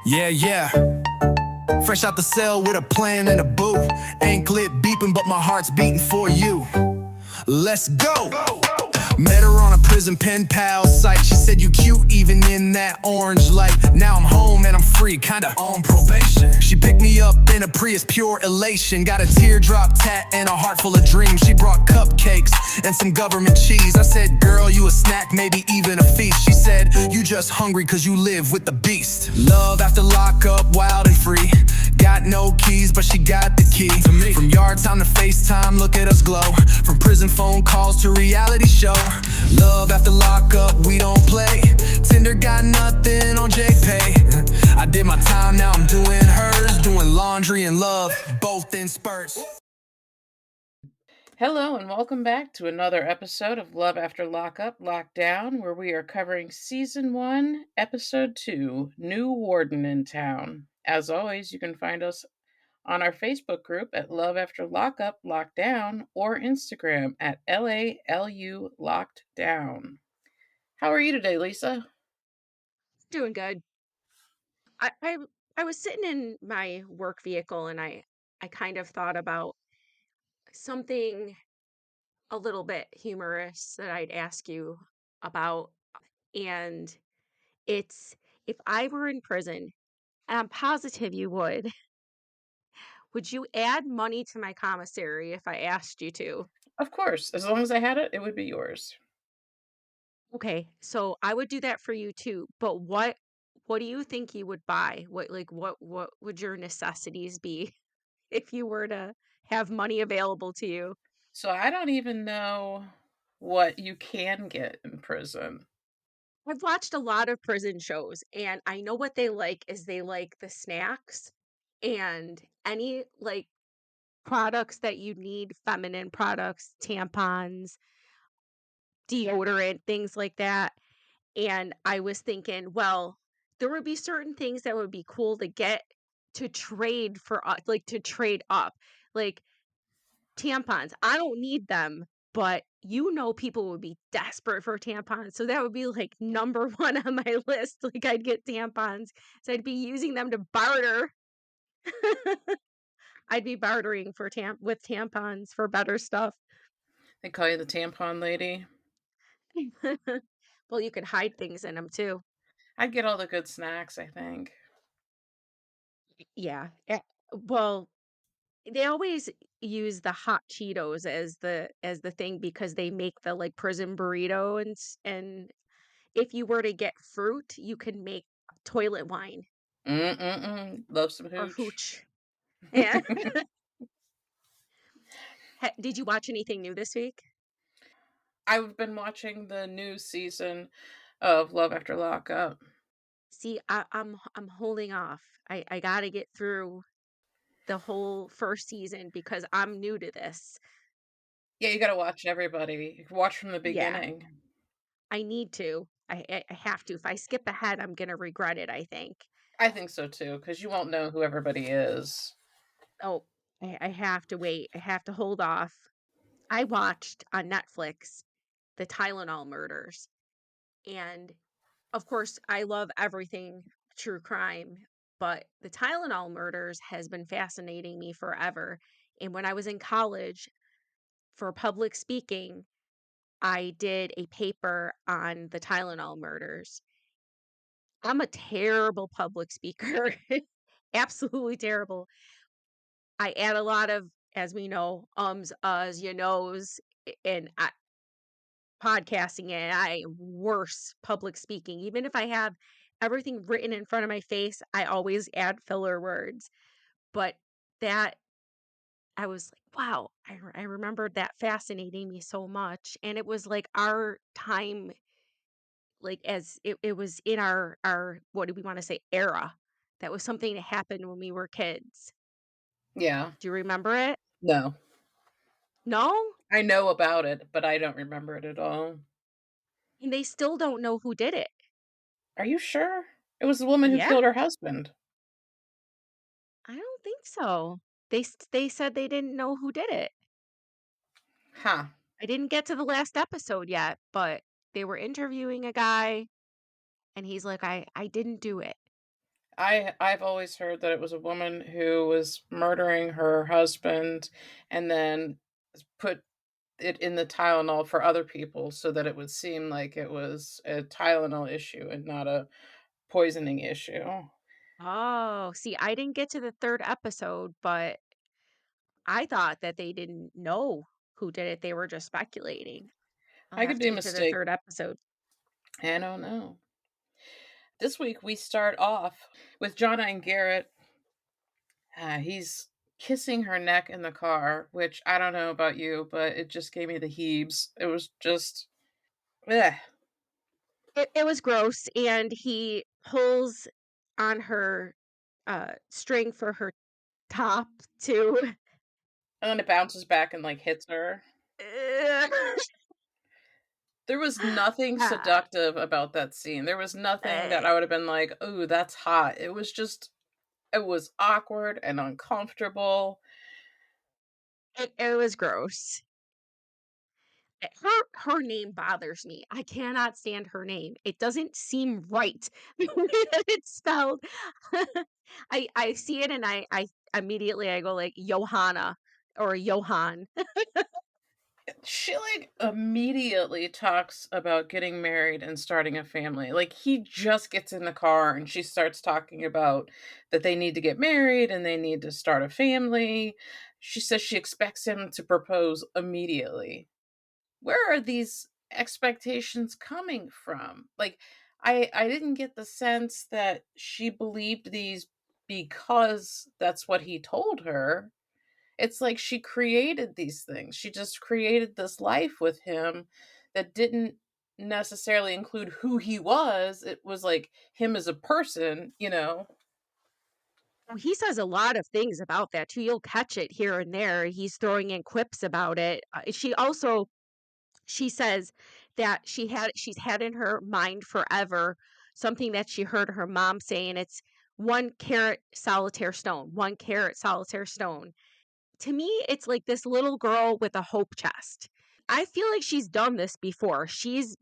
Yeah. Fresh out the cell with a plan and a boo. Ain't clip beeping, but my heart's beating for you. Let's go. Met her on a prison pen pal site. She said you cute even in that orange light. Now I'm home and I'm free, kinda on probation. She picked me up in a Prius, pure elation. Got a teardrop tat and a heart full of dreams. She brought cupcakes and some government cheese. I said, girl, you a snack, maybe even a feast. She said, you just hungry cause you live with the beast. Love after lockup, wild and free. Got no keys, but she got the key to me. From yard time to FaceTime, look at us glow. From prison phone calls to reality show. Love after lockup, we don't play. Tinder got nothing on JPay. I did my time, now I'm doing hers. Doing laundry and love, both in spurts. Hello and welcome back to another episode of Love After Lockup, Lockdown, where we are covering Season 1, Episode 2, New Warden in Town. As always, you can find us on our Facebook group at Love After Lockup, Lockdown, or Instagram at LALU Locked Down. How are you today, Lisa? Doing good. I was sitting in my work vehicle and I kind of thought about something a little bit humorous that I'd ask you about. And it's if I were in prison, and I'm positive you would you add money to my commissary if I asked you to? Of course, as long as I had it, it would be yours. Okay, so I would do that for you too. But what do you think you would buy? What would your necessities be if you were to have money available to you? So I don't even know what you can get in prison. I've watched a lot of prison shows, and I know what they like is they like the snacks and any, products that you need, feminine products, tampons, deodorant, things like that, and I was thinking, well, there would be certain things that would be cool to get to trade for, to trade up, like tampons. I don't need them, but people would be desperate for tampons. So that would be like number 1 on my list. Like I'd get tampons. So I'd be using them to barter. I'd be bartering for with tampons for better stuff. They call you the tampon lady. Well, you could hide things in them too. I'd get all the good snacks, I think. Yeah. Well, they always use the hot Cheetos as the thing because they make the like prison burrito and if you were to get fruit, you can make toilet wine Mm-mm-mm. Love some or hooch. hooch. Yeah. Did you watch anything new this week? I've been watching the new season of Love After Lockup. See, I'm holding off. I got to get through the whole first season because I'm new to this. Yeah, you gotta watch everybody. Watch from the Yeah, beginning. I need to. I have to. If I skip ahead, I'm gonna regret it, I think. I think so too, because you won't know who everybody is. Oh, I have to wait. I have to hold off. I watched on Netflix the Tylenol murders. And of course, I love everything true crime, but the Tylenol murders has been fascinating me forever. And when I was in college for public speaking, I did a paper on the Tylenol murders. I'm a terrible public speaker, absolutely terrible. I add a lot of, as we know, uhs, you knows, and podcasting, and I am worse public speaking. Even if I have everything written in front of my face, I always add filler words. But that I was like, wow, I remembered that fascinating me so much. And it was like our time, like as it was in our what do we want to say, era. That was something that happened when we were kids. Yeah. Do you remember it? No. No? I know about it, but I don't remember it at all. And they still don't know who did it. Are you sure? It was the woman who Yeah? killed her husband. I don't think so. They said they didn't know who did it. Huh. I didn't get to the last episode yet, but they were interviewing a guy and he's like, I didn't do it. I've always heard that it was a woman who was murdering her husband and then put it in the Tylenol for other people so that it would seem like it was a Tylenol issue and not a poisoning issue. Oh, see, I didn't get to the 3rd episode, but I thought that they didn't know who did it, they were just speculating. I'll I could have to be get to the mistaken. 3rd episode. I don't know. This week we start off with Johnna and Garrett. He's kissing her neck in the car, which I don't know about you, but it just gave me the heaves. It was just, ugh. It was gross, and he pulls on her, string for her top too. And then it bounces back and like hits her. There was nothing Ah, seductive about that scene. There was nothing that eh, I would have been like, "Ooh, that's hot." It was just it was awkward and uncomfortable. it was gross. Her name bothers me. I cannot stand her name. It doesn't seem right the way that it's spelled. I see it and I immediately I go like Johanna or Johan. She, like, immediately talks about getting married and starting a family. Like, he just gets in the car and she starts talking about that they need to get married and they need to start a family. She says she expects him to propose immediately. Where are these expectations coming from? Like, I didn't get the sense that she believed these because that's what he told her. It's like she created these things. She just created this life with him that didn't necessarily include who he was. It was like him as a person, you know? Well, he says a lot of things about that too. You'll catch it here and there. He's throwing in quips about it. She says that she's had in her mind forever something that she heard her mom say, and it's 1 carat solitaire stone, 1 carat solitaire stone. To me, it's like this little girl with a hope chest. I feel like she's done this before. She's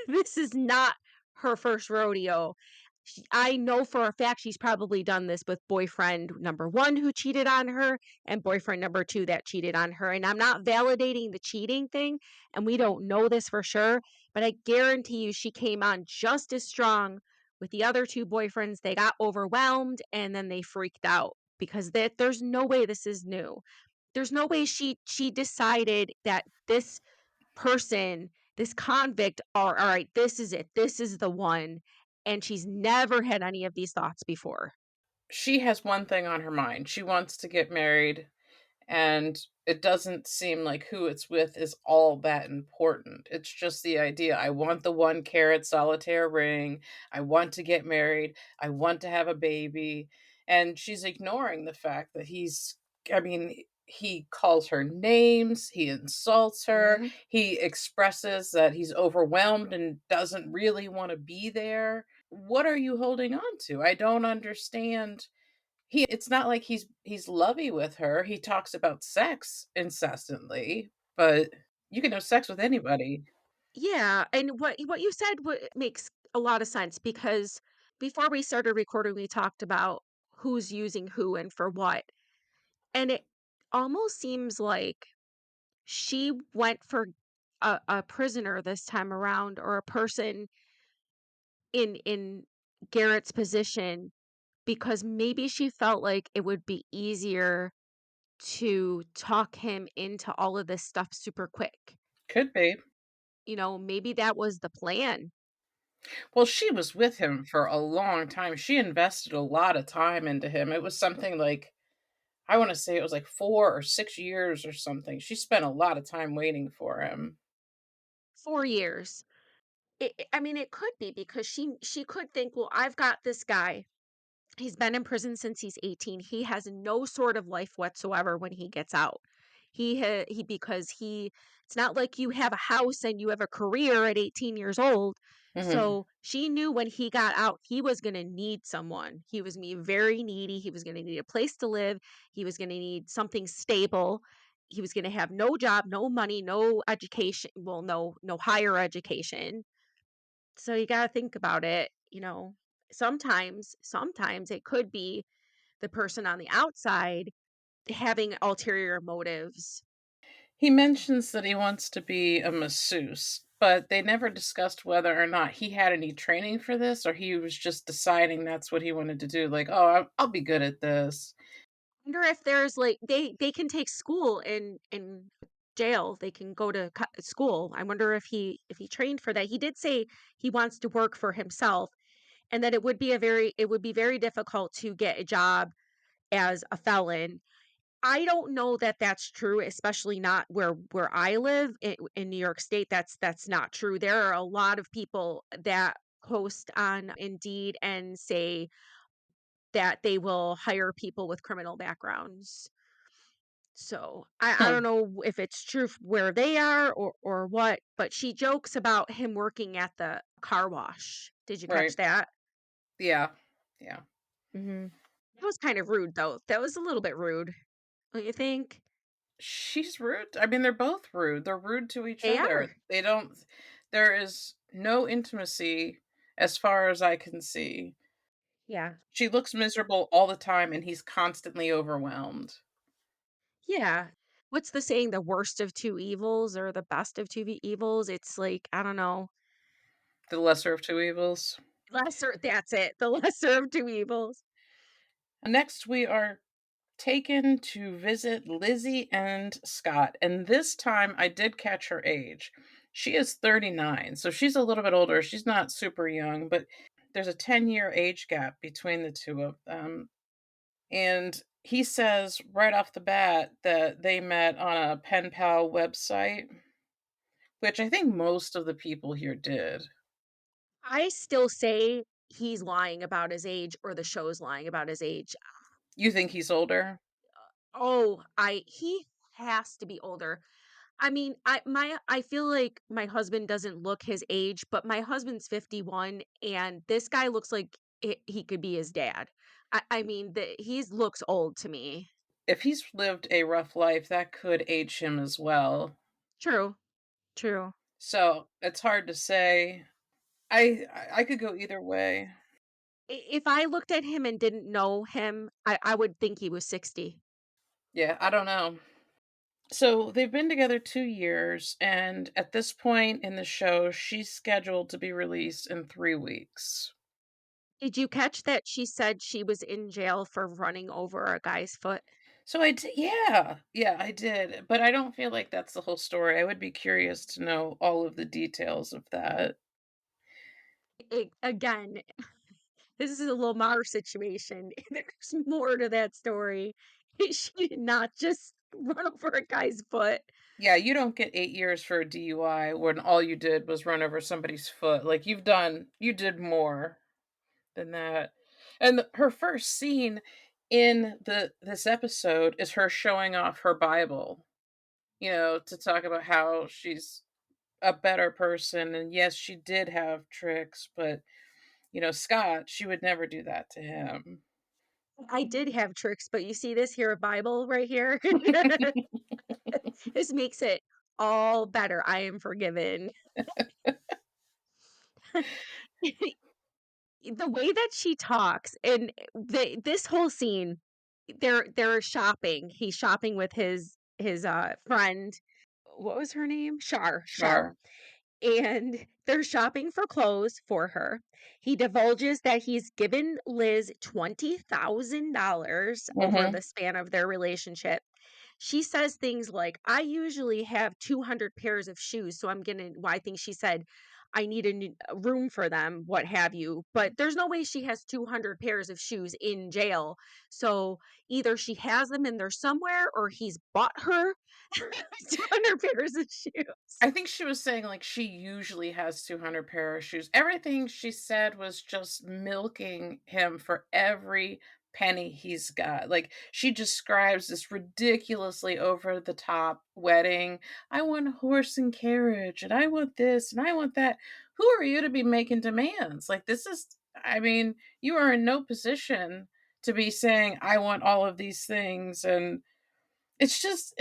this is not her first rodeo. I know for a fact she's probably done this with boyfriend number 1 who cheated on her and boyfriend number 2 that cheated on her, and I'm not validating the cheating thing, and we don't know this for sure, but I guarantee you she came on just as strong with the other 2 boyfriends. They got overwhelmed, and then they freaked out because there's no way this is new. There's no way she decided that this person, this convict, all right, this is it. This is the one. And she's never had any of these thoughts before. She has one thing on her mind. She wants to get married. And it doesn't seem like who it's with is all that important. It's just the idea. I want the 1 carat solitaire ring. I want to get married. I want to have a baby. And she's ignoring the fact that I mean, he calls her names, he insults her, Mhm. he expresses that he's overwhelmed and doesn't really want to be there. What are you holding on to? I don't understand. It's not like he's lovey with her. He talks about sex incessantly, but you can have sex with anybody. Yeah, and what you said makes a lot of sense because before we started recording, we talked about who's using who and for what, and it almost seems like she went for a prisoner this time around, or a person in Garrett's position because maybe she felt like it would be easier to talk him into all of this stuff super quick. Could be. Maybe that was the plan. Well, she was with him for a long time. She invested a lot of time into him. It was something like I wanna say it was like 4 or 6 years or something. She spent a lot of time waiting for him. 4 years. I mean, it could be because she could think, "Well, I've got this guy. He's been in prison since he's 18. He has no sort of life whatsoever when he gets out. He because he it's not like you have a house and you have a career at 18 years old. Mhm. So she knew when he got out, he was going to need someone. He was going to be very needy. He was going to need a place to live. He was going to need something stable. He was going to have no job, no money, no education. Well, no higher education. So you got to think about it. sometimes it could be the person on the outside having ulterior motives. He mentions that he wants to be a masseuse, but they never discussed whether or not he had any training for this or he was just deciding that's what he wanted to do. Like, oh, I'll be good at this. Wonder if there's like they can take school in jail. They can go to school. I wonder if he trained for that. He did say he wants to work for himself and that it would be very difficult to get a job as a felon. I don't know that that's true, especially not where I live in New York State. That's not true. There are a lot of people that post on Indeed and say that they will hire people with criminal backgrounds. So I Huh, don't know if it's true where they are or what, but she jokes about him working at the car wash. Did you catch right. that? Yeah. Yeah. Hmm. That was kind of rude, though. That was a little bit rude, don't you think? She's rude. I mean, they're both rude. They're rude to each They other. are. They don't there is no intimacy as far as I can see. Yeah. She looks miserable all the time and he's constantly overwhelmed. Yeah. What's the saying? The worst of two evils or the best of two evils? It's like, I don't know. The lesser of two evils. Lesser, that's it. The lesser of two evils. Next, we are taken to visit Lizzie and Scott, and this time I did catch her age. She is 39, so she's a little bit older. She's not super young, but there's a 10-year age gap between the two of them. And he says right off the bat that they met on a pen pal website, which I think most of the people here did. I still say he's lying about his age or the show's lying about his age. You think he's older? Oh, I he has to be older. I mean, I feel like my husband doesn't look his age, but my husband's 51 and this guy looks like he could be his dad. I mean, he looks old to me. If he's lived a rough life, that could age him as well. True. True. So it's hard to say. I could go either way. If I looked at him and didn't know him, I would think he was 60. Yeah, I don't know. So they've been together 2 years, and at this point in the show, she's scheduled to be released in 3 weeks. Did you catch that she said she was in jail for running over a guy's foot? So yeah, yeah, I did, but I don't feel like that's the whole story. I would be curious to know all of the details of that. Again, this is a Lamar situation. There's more to that story. She did not just run over a guy's foot. Yeah, you don't get 8 years for a DUI when all you did was run over somebody's foot. Like you did more than that. And her first scene in this episode is her showing off her Bible, to talk about how she's a better person. And yes, she did have tricks, but Scott, she would never do that to him. I did have tricks, but you see this here Bible right here? This makes it all better. I am forgiven. The way that she talks and this whole scene, they're shopping. He's shopping with his friend. What was her name? Shar. Sure. And they're shopping for clothes for her. He divulges that he's given Liz $20,000 over Hmm. the span of their relationship. She says things like, I usually have 200 pairs of shoes. So I'm going to, well, I think she said, I need a room for them, what have you. But there's no way she has 200 pairs of shoes in jail. So either she has them and they're somewhere or he's bought her 200 pairs of shoes. I think she was saying like she usually has 200 pair of shoes. Everything she said was just milking him for every penny he's got. Like she describes this ridiculously over the top wedding. I want a horse and carriage and I want this and I want that. Who are you to be making demands? Like this is I mean, you are in no position to be saying I want all of these things and it's just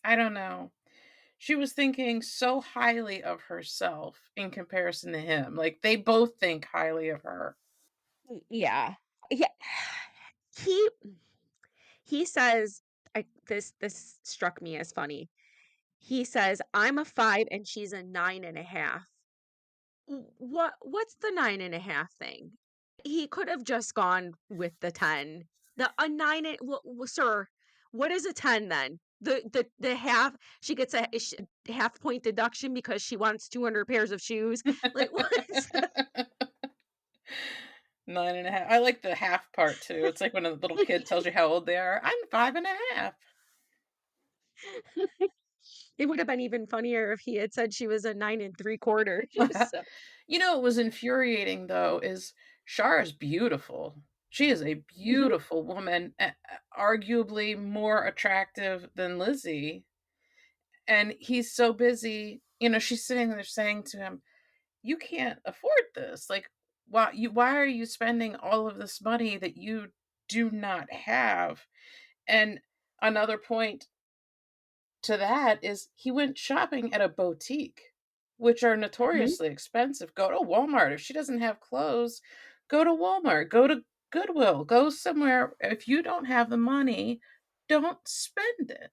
I don't know. She was thinking so highly of herself in comparison to him. Like, they both think highly of her. Yeah. Yeah. He he says this struck me as funny. He says, "I'm a 5 and she's a 9.5." What's the 9.5 thing? He could have just gone with the 10. The a 9 and sir, what is a 10 then? The half she gets half point deduction because she wants 200 pairs of shoes? Like, what is 9.5. I like the half part too. It's like when a little kid tells you how old they are. I'm 5.5. It would have been even funnier if he had said she was a 9 3/4. So You know what was infuriating though is Shar is beautiful. She is a mhm. beautiful woman, arguably more attractive than Lizzie. And he's so busy. She's sitting there saying to him, "You can't afford this. Like, why are you spending all of this money that you do not have?" And another point to that is he went shopping at a boutique, which are Mhm. notoriously expensive. Go to Walmart. If she doesn't have clothes, go to Walmart, go to Goodwill, go somewhere. If you don't have the money, don't spend it.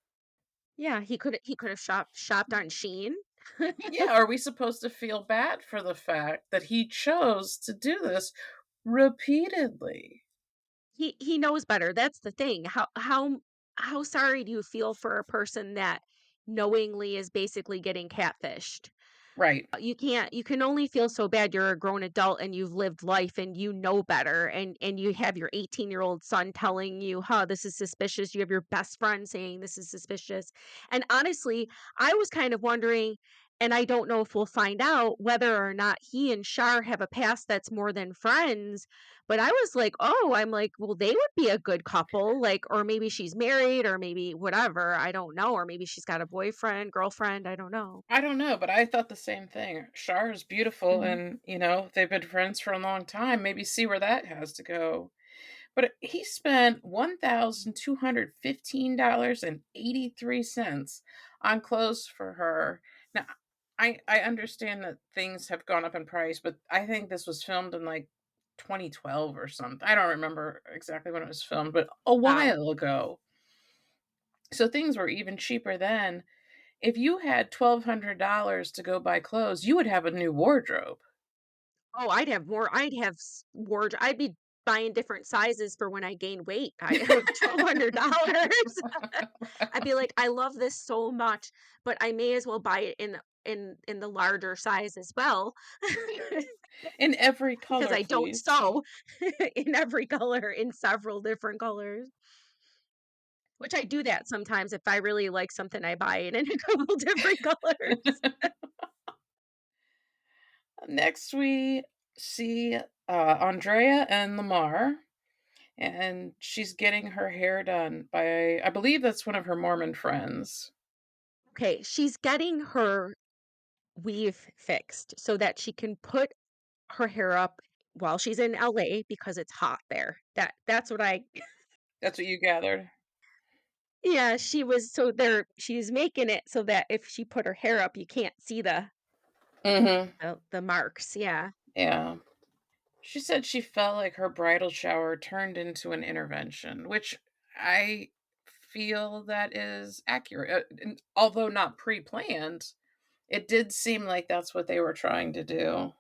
Yeah, he could have shopped on Shein. Yeah, are we supposed to feel bad for the fact that he chose to do this repeatedly? He knows better, that's the thing. How sorry do you feel for a person that knowingly is basically getting catfished? Right. You can only feel so bad. You're a grown adult and you've lived life and you know better, and you have your 18-year-old son telling you, "Huh, this is suspicious." You have your best friend saying this is suspicious. And honestly, I was kind of wondering, and I don't know if we'll find out whether or not he and Shar have a past that's more than friends, but I was like, "Oh," I'm like, "Well, they would be a good couple." Like, or maybe she's married or maybe whatever, I don't know, or maybe she's got a boyfriend, girlfriend, I don't know. I don't know, but I thought the same thing. Shar is beautiful Mhm. and, they've been friends for a long time. Maybe see where that has to go. But he spent $1,215.83 on clothes for her. Now, I understand that things have gone up in price, but I think this was filmed in like 2012 or something. I don't remember exactly when it was filmed, but a Wow. while ago. So things were even cheaper then. If you had $1,200 to go buy clothes, you would have a new wardrobe. Oh, I'd have wardrobe. I'd be buying different sizes for when I gain weight. I $1,200. I'd be like, "I love this so much, but I may as well buy it in the larger size as well." In every Because color, I don't please. sew in every color, in several different colors, which I do that sometimes if I really like something, I buy it in a couple different colors. Next, we see Andrea and Lamar, and she's getting her hair done by, I believe that's one of her Mormon friends. Okay, she's getting her weave fixed so that she can put her hair up while she's in LA because it's hot there. That's what I That's what you gathered? yeah, she was so there she's making it so that if she put her hair up, you can't see Mhm. the marks, yeah. Yeah. She said she felt like her bridal shower turned into an intervention, which I feel that is accurate. And although not pre-planned, it did seem like that's what they were trying to do.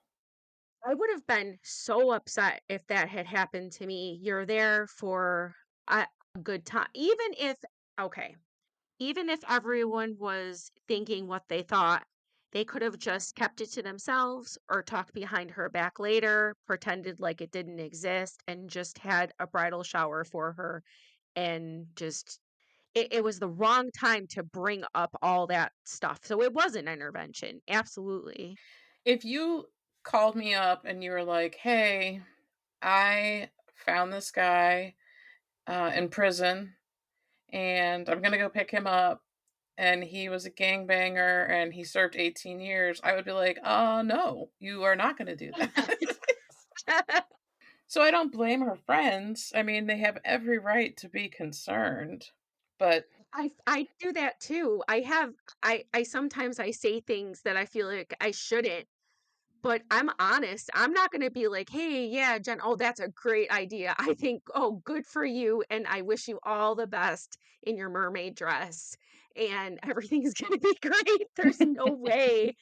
I would have been so upset if that had happened to me. You're there for a good time. Even if okay, even if everyone was thinking what they thought, they could have just kept it to themselves or talked behind her back later, pretended like it didn't exist, and just had a bridal shower for her and just it was the wrong time to bring up all that stuff. So it was an intervention. Absolutely. If you called me up and you were like, "Hey, I found this guy in prison and I'm going to go pick him up and he was a gangbanger and he served 18 years," I would be like, no, you are not going to do that." So I don't blame her friends. I mean, they have every right to be concerned. But I do that too. I sometimes I say things that I feel like I shouldn't, But I'm honest, I'm not gonna be like, "Hey, yeah, Jen, oh, that's a great idea. I think, oh, good for you, and I wish you all the best in your mermaid dress, and everything's gonna be great." There's no way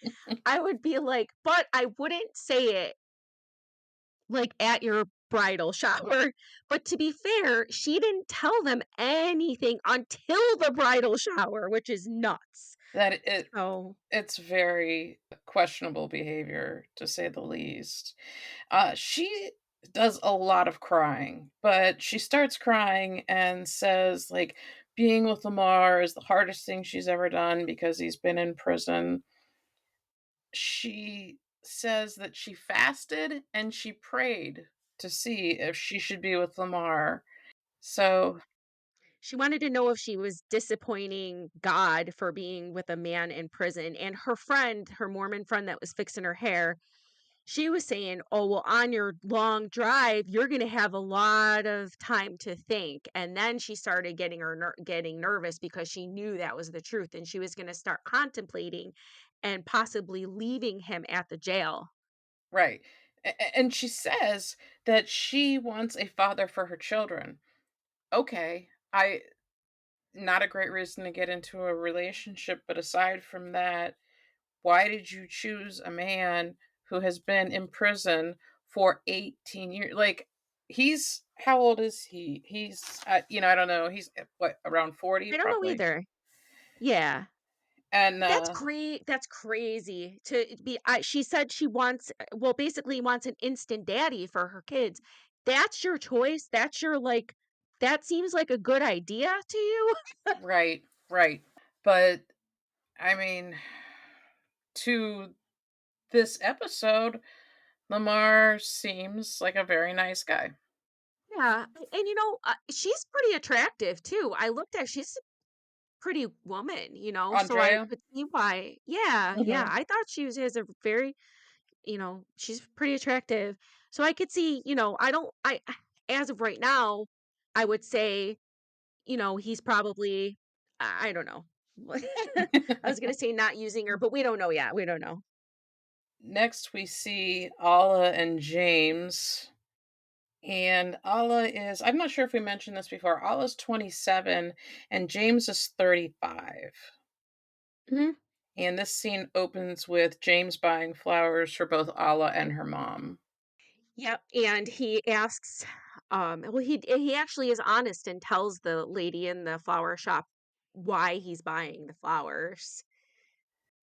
I would be like, but I wouldn't say it, like, at your bridal shower. But to be fair, she didn't tell them anything until the bridal shower, which is nuts. That it So it's very questionable behavior, to say the least. She does a lot of crying, but she starts crying and says, like, being with Lamar is the hardest thing she's ever done because he's been in prison. She says that she fasted and she prayed to see if she should be with Lamar. So, she wanted to know if she was disappointing God for being with a man in prison, and her friend, her Mormon friend that was fixing her hair, she was saying, "Oh, well, on your long drive, you're gonna have a lot of time to think," and then she started getting nervous because she knew that was the truth, and she was gonna start contemplating and possibly leaving him at the jail. right. And she says that she wants a father for her children. Okay. I Not a great reason to get into a relationship, but aside from that, why did you choose a man who has been in prison for 18 years? Like, he's how old is he? I don't know. He's what, around 40 I don't know probably. either. Yeah. And That's crazy to be she said she wants well, basically wants an instant daddy for her kids. That's your choice? That's your, like that seems like a good idea to you? right, right. But I mean, to this episode, Lamar seems like a very nice guy. Yeah, and, she's pretty attractive too. I looked at she's a pretty woman, so I Andrea? could see why yeah, yeah, Mhm. I thought she was has a very she's pretty attractive. So I could see, I don't I as of right now, I would say he's probably I don't know. I was gonna say not using her, but we don't know yet. We don't know. Next, we see Alla and James. And Alla is, I'm not sure if we mentioned this before, Alla's 27 and James is 35. Mhm. And this scene opens with James buying flowers for both Alla and her mom. Yep. And he asks, well, he actually is honest and tells the lady in the flower shop why he's buying the flowers,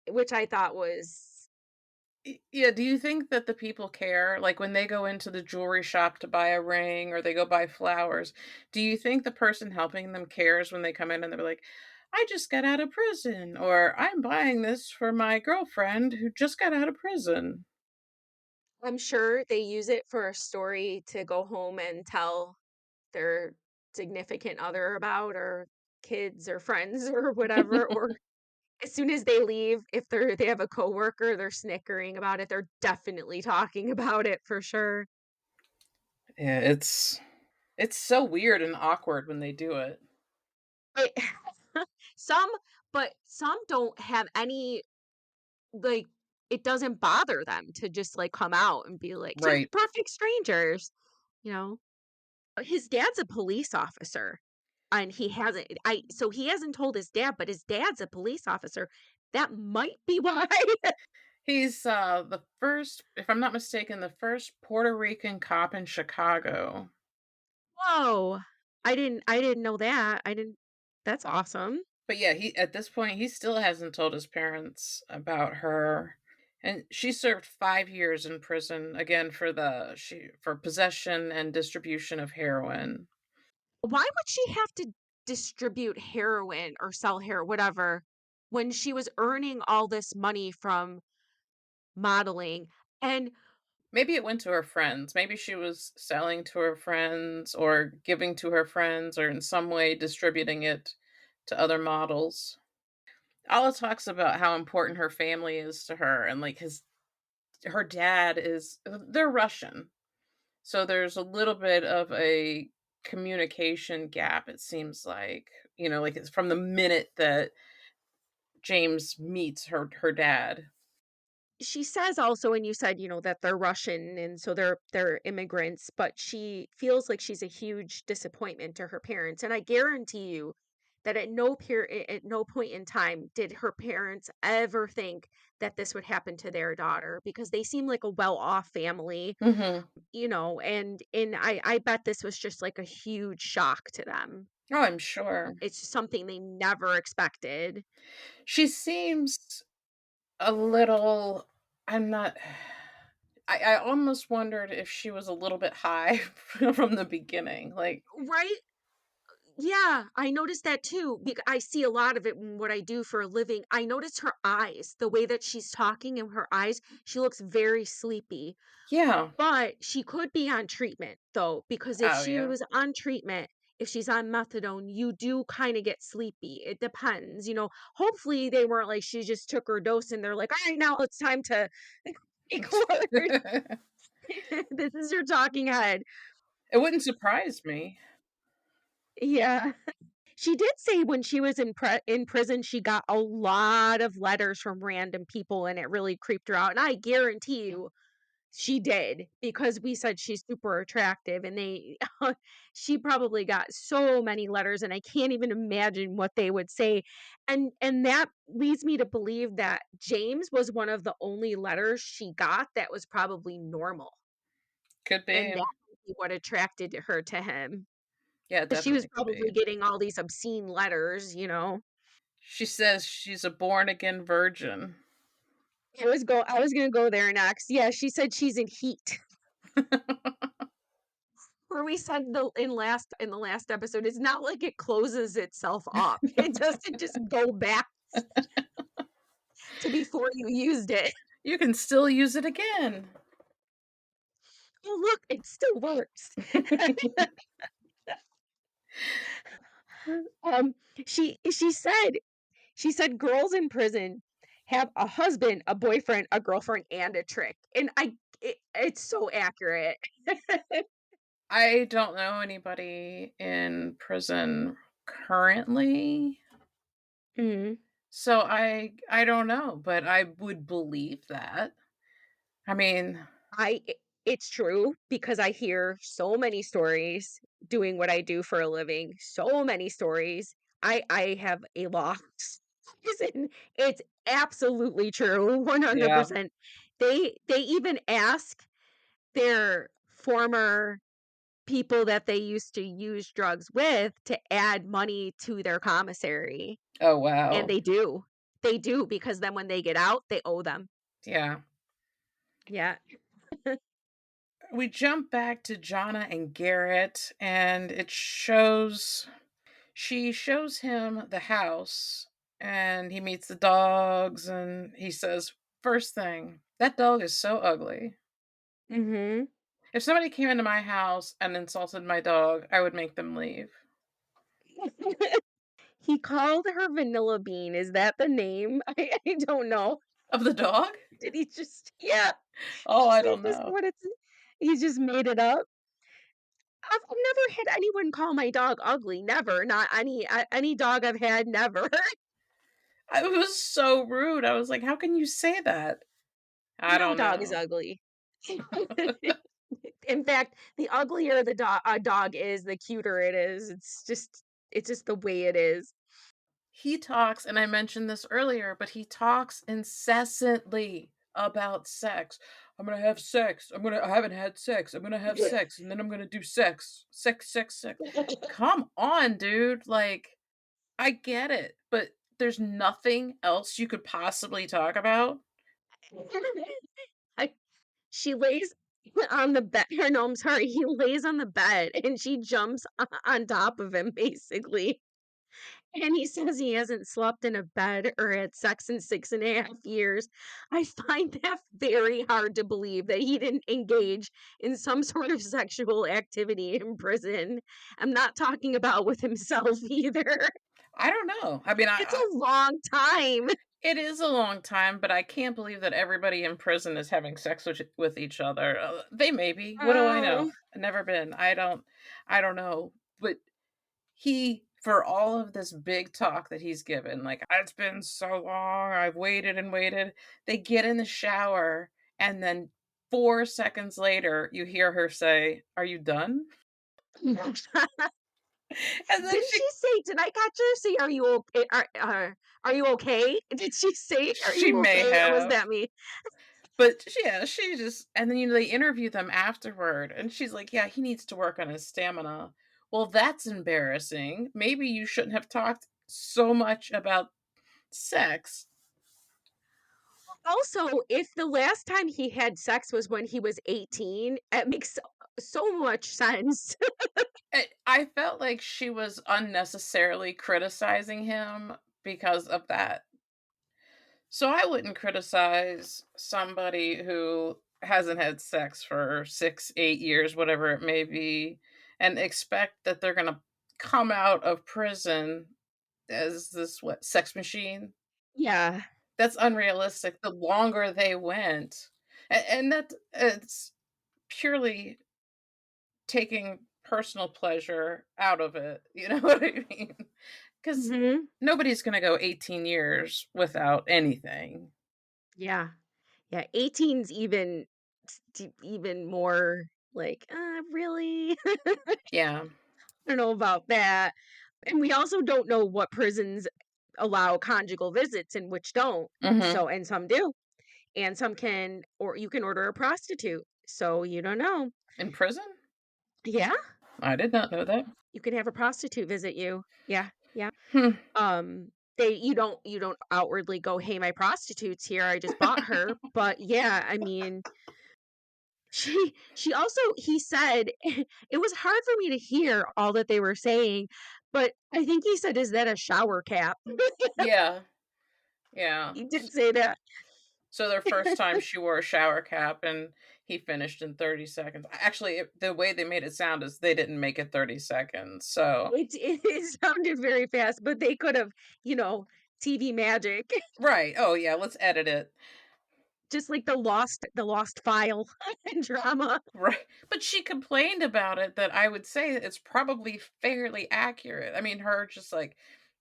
which I thought was Yeah, do you think that the people care? Like when they go into the jewelry shop to buy a ring or they go buy flowers, do you think the person helping them cares when they come in and they're like, I just got out of prison, or I'm buying this for my girlfriend who just got out of prison? I'm sure they use it for a story to go home and tell their significant other about or kids or friends or whatever or as soon as they leave, if they have a coworker, they're snickering about it, they're definitely talking about it for sure. Yeah, it's so weird and awkward when they do it. It some but some don't have any, like it doesn't bother them to just, like, come out and be like, to Right. perfect strangers, you know? His dad's a police officer, and he hasn't told his dad, but his dad's a police officer. That might be why. He's, the first, if I'm not mistaken, the first Puerto Rican cop in Chicago. Whoa. I didn't know that. I didn't That's awesome. But yeah, he at this point, he still hasn't told his parents about her. And she served 5 years in prison, again, for possession and distribution of heroin. Why would she have to distribute heroin or sell whatever, when she was earning all this money from modeling? And Maybe it went to her friends. Maybe she was selling to her friends or giving to her friends or in some way distributing it to other models. Alla talks about how important her family is to her and, like, her dad is they're Russian. So there's a little bit of a communication gap, it seems like. Like, it's from the minute that James meets her dad. she says also, and you said, that they're Russian and so they're immigrants, but she feels like she's a huge disappointment to her parents. And I guarantee you that at no point in time did her parents ever think that this would happen to their daughter, because they seem like a well-off family, Mhm. and I bet this was just like a huge shock to them. Oh, I'm sure. It's just something they never expected. She seems a little I'm not I almost wondered if she was a little bit high from the beginning, like Right? Yeah, I noticed that too. I see a lot of it in what I do for a living. I notice her eyes, the way that she's talking in her eyes, she looks very sleepy. yeah. But she could be on treatment though, because if Oh, she yeah. was on treatment, if she's on methadone, you do kind of get sleepy. It depends. Hopefully they weren't like she just took her dose and they're like, all right, now it's time to take orders. This is your talking head. It wouldn't surprise me. Yeah. She did say when she was in prison, she got a lot of letters from random people, and it really creeped her out, and I guarantee you she did, because we said she's super attractive, and they she probably got so many letters, and I can't even imagine what they would say, and that leads me to believe that James was one of the only letters she got that was probably normal, Could and be. that might be what attracted her to him, Yeah, it 'cause she was definitely could probably be. getting all these obscene letters. She says she's a born again virgin. I was gonna go there next. Yeah, she said she's in heat. Where we said in the last episode, it's not like it closes itself up. It doesn't just go back to before you used it. You can still use it again. Oh, look, it still works. Um, she said girls in prison have a husband, a boyfriend, a girlfriend, and a trick. And it's so accurate. I don't know anybody in prison currently, Mhm. so I don't know, but I would believe that. I mean, It's true, because I hear so many stories doing what I do for a living, so many stories. I have a lot. Listen, it's absolutely true, yeah. 100%. They even ask their former people that they used to use drugs with to add money to their commissary, Oh, and wow. they do. They do, because then when they get out, they owe them. Yeah. Yeah. We jump back to Johnna and Garrett, and she shows him the house, and he meets the dogs, and he says, first thing, that dog is so ugly. Mhm. If somebody came into my house and insulted my dog, I would make them leave. He called her Vanilla Bean, is that the name? I don't know. Of the dog? Did he just yeah, Oh, I is don't this know. what it's he just made it up? I've never had anyone call my dog ugly, never, not any dog I've had, never. It was so rude. I was like, "How can you say that?" I No don't dog is know. ugly. In fact, the uglier the dog is, the cuter it is. It's just the way it is. He talks, and I mentioned this earlier, but he talks incessantly about sex. "I'm gonna have sex. I haven't had sex. I'm gonna have sex, and then I'm gonna do sex. Sex, sex, sex." Come on, dude. Like, I get it, but there's nothing else you could possibly talk about? I She lays on the bed or no, I'm sorry, he lays on the bed and she jumps on top of him, basically, and he says he hasn't slept in a bed or had sex in 6.5 years. I find that very hard to believe that he didn't engage in some sort of sexual activity in prison. I'm not talking about with himself either. I don't know. I mean, It's a long time. it is a long time, but I can't believe that everybody in prison is having sex with each other. They may be. What do I know? Oh. I've never been. I don't know. But he for all of this big talk that he's given, like, "It's been so long, I've waited and waited." They get in the shower, and then 4 seconds later, you hear her say, "Are you done?" And then Didn't she say, "Did I catch her say, are you okay?" Did she say, "Are she you may okay?" Or was have, that me? but yeah, she just and then, they interview them afterward, and she's like, "Yeah, he needs to work on his stamina." Well, that's embarrassing. Maybe you shouldn't have talked so much about sex. Also, if the last time he had sex was when he was 18, it makes so much sense. I felt like she was unnecessarily criticizing him because of that. So I wouldn't criticize somebody who hasn't had sex for 6, 8 years, whatever it may be, and expect that they're gonna come out of prison as this, what, sex machine? Yeah. That's unrealistic. The longer they went, and that it's purely taking personal pleasure out of it, you know what I mean? Because Mhm. nobody's gonna go 18 years without anything. Yeah. Yeah, 18's even more like, really?" I Yeah. don't know about that. And we also don't know what prisons allow conjugal visits and which don't. Mhm. So and some do. And some can or you can order a prostitute. So you don't know. In prison? Yeah, I did not know that. you can have a prostitute visit you. Yeah, yeah. Hmm. They you don't outwardly go, "Hey, my prostitute's here. I just bought her." But yeah, I mean, she also he said it was hard for me to hear all that they were saying, but I think he said, "Is that a shower cap?" Yeah. Yeah. He did say that. So their first time she wore a shower cap and he finished in 30 seconds. Actually, the way they made it sound is they didn't make it 30 seconds. So It sounded very fast, but they could have, TV magic, right. Oh, yeah, let's edit it. just like the lost file drama. Right. But she complained about it that I would say it's probably fairly accurate. I mean, her just like,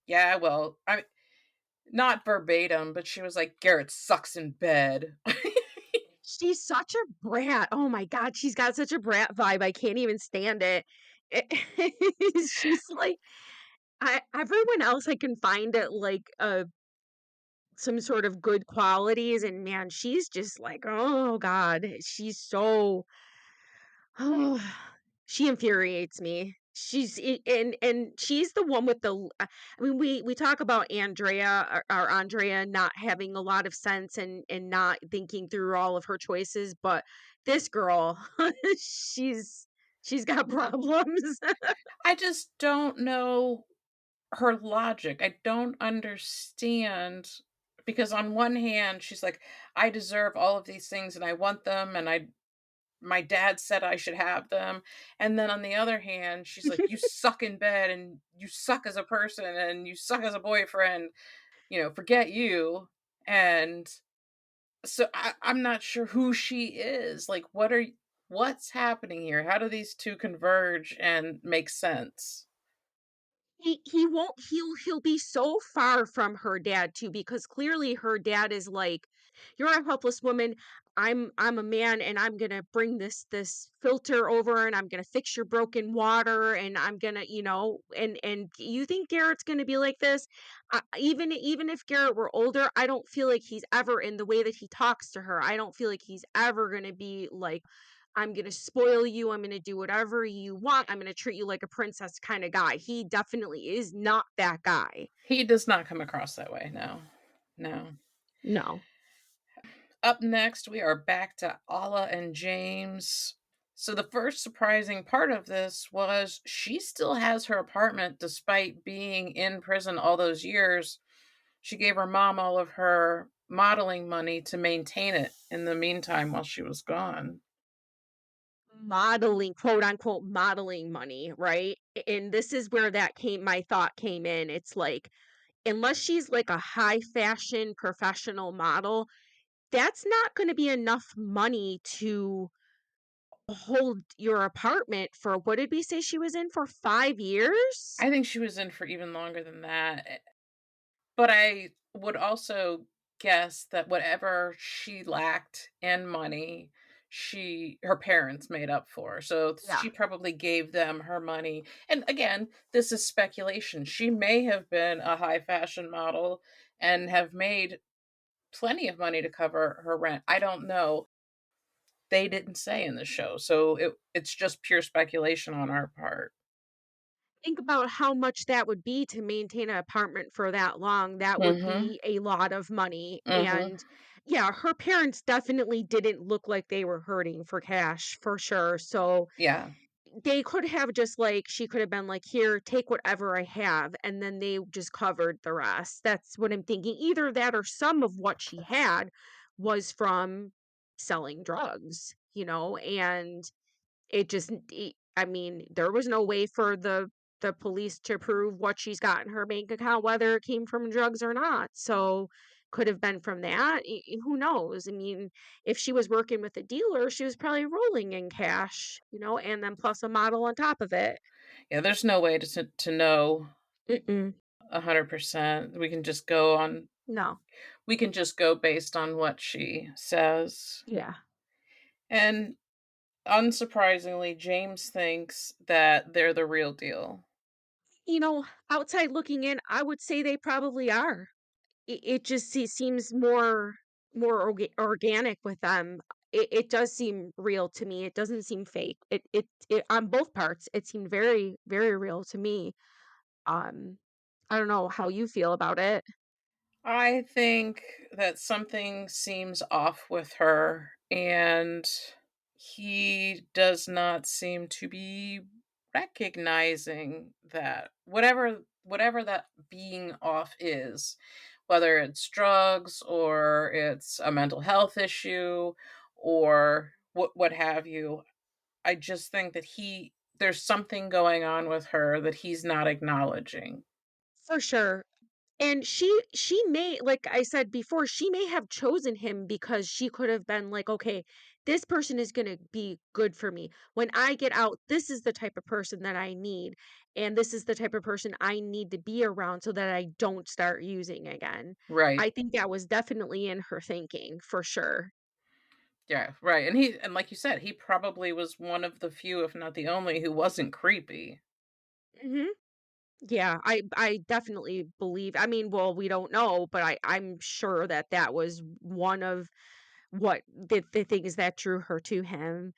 "Yeah, well," not verbatim, but she was like, "Garrett sucks in bed." She's such a brat. Oh my god, she's got such a brat vibe. I can't even stand it. She's like everyone else I can find at like some sort of good qualities, and man, she's just like, oh god, she's so oh, she infuriates me. And she's the one with I mean, we talk about Andrea or Andrea not having a lot of sense and not thinking through all of her choices, but this girl, she's she's got problems. I just don't know her logic. I don't understand because on one hand, she's like, "I deserve all of these things and I want them and I my dad said I should have them." And then on the other hand, she's like, "You suck in bed and you suck as a person and you suck as a boyfriend, forget you." And so I'm not sure who she is. Like, what's happening here? How do these two converge and make sense? He won't he'll be so far from her dad too, because clearly her dad is like, "You're a helpless woman. I'm a man, and I'm gonna bring this filter over, and I'm gonna fix your broken water, and I'm gonna," and you think Garrett's gonna be like this? Even if Garrett were older, I don't feel like he's ever in the way that he talks to her. I don't feel like he's ever gonna be like, I'm gonna spoil you. I'm gonna do whatever you want. I'm gonna treat you like a princess kind of guy. He definitely is not that guy. He does not come across that way. No. No. No. Up next, we are back to Alla and James. So, the first surprising part of this was she still has her apartment despite being in prison all those years. She gave her mom all of her modeling money to maintain it in the meantime while she was gone. Modeling, quote unquote, modeling money, right? And this is where my thought came in. It's like, unless she's like a high fashion professional model, that's not going to be enough money to hold your apartment for what did we say she was in for 5 years? I think she was in for even longer than that, but I would also guess that whatever she lacked in money, her parents made up for. So Yeah. she probably gave them her money. And again, this is speculation. She may have been a high fashion model and have made plenty of money to cover her rent. I don't know. They didn't say in the show. So it's just pure speculation on our part. Think about how much that would be to maintain an apartment for that long. That would Mhm. be a lot of money, Mhm. and, yeah, her parents definitely didn't look like they were hurting for cash, for sure, so Yeah. they could have just, like she could have been like, "Here, take whatever I have," and then they just covered the rest. That's what I'm thinking. Either that or some of what she had was from selling drugs, and it just I mean, there was no way for the police to prove what she's got in her bank account, whether it came from drugs or not. So, could have been from that. Who knows? I mean, if she was working with a dealer, she was probably rolling in cash, and then plus a model on top of it. Yeah, there's no way to know Mm-mm. 100%. No. We can just go based on what she says. Yeah. And unsurprisingly, James thinks that they're the real deal. Outside looking in, I would say they probably are. It just seems more organic with them. It does seem real to me. It doesn't seem fake. It on both parts, it seemed very, very real to me. Um, I don't know how you feel about it. I think that something seems off with her, and he does not seem to be recognizing that whatever that being off is, whether it's drugs or it's a mental health issue or what have you. I just think that he there's something going on with her that he's not acknowledging. For sure. And she may, like I said before, she may have chosen him because she could have been like, "Okay, this person is gonna be good for me. When I get out, this is the type of person that I need, and this is the type of person I need to be around so that I don't start using again." Right. I think that was definitely in her thinking, for sure. Yeah, right, and like you said, he probably was one of the few, if not the only, who wasn't creepy. Mhm. Yeah, I definitely believe I mean, well, we don't know, but I'm sure that that was one of what the things that drew her to him.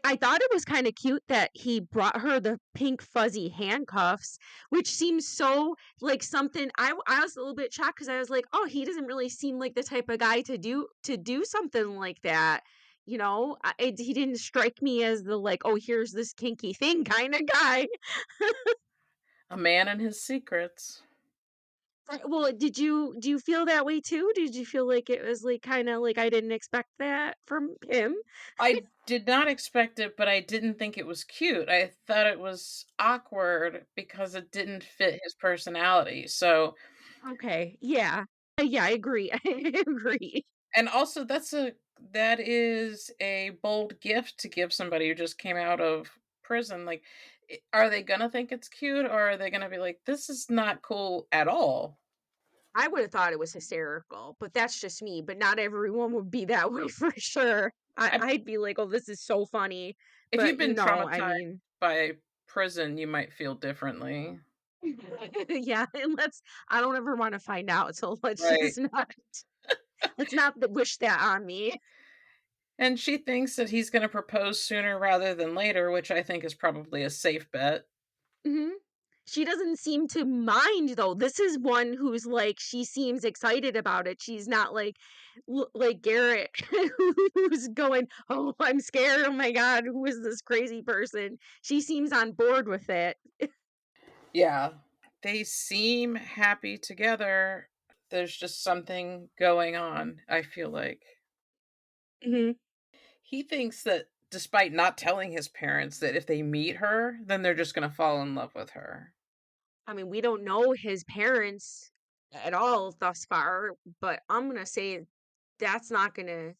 I thought it was kinda cute that he brought her the pink fuzzy handcuffs, which seems so like something I was a little bit shocked because I was like, "Oh, he doesn't really seem like the type of guy to do something like that." He didn't strike me as the, like, "Oh, here's this kinky thing" kinda guy. A man and his secrets. Well, do you feel that way too? Did you feel like it was, like, kinda like I didn't expect that from him? I did not expect it, but I didn't think it was cute. I thought it was awkward because it didn't fit his personality, so Okay, yeah. Yeah, I agree. I agree. and also that is a bold gift to give somebody who just came out of prison, like, are they gonna think it's cute, or are they gonna be like, "This is not cool at all?" I would've thought it was hysterical, but that's just me, but not everyone would be that way for sure. I I'd be like, "Oh, this is so funny," If you've but, been I traumatized mean by prison, you might feel differently. yeah, and I don't ever wanna find out, so let's Right. just not let's not wish that on me. And she thinks that he's gonna propose sooner rather than later, which I think is probably a safe bet. Mhm. She doesn't seem to mind though. This is one who's like she seems excited about it. She's not like Garrett who's going, "Oh, I'm scared. Oh my god, who is this crazy person?" She seems on board with it. Yeah. They seem happy together. There's just something going on, I feel like. Mhm. He thinks that despite not telling his parents that if they meet her, then they're just gonna fall in love with her. I mean, we don't know his parents at all thus far, but I'm gonna say that's not gonna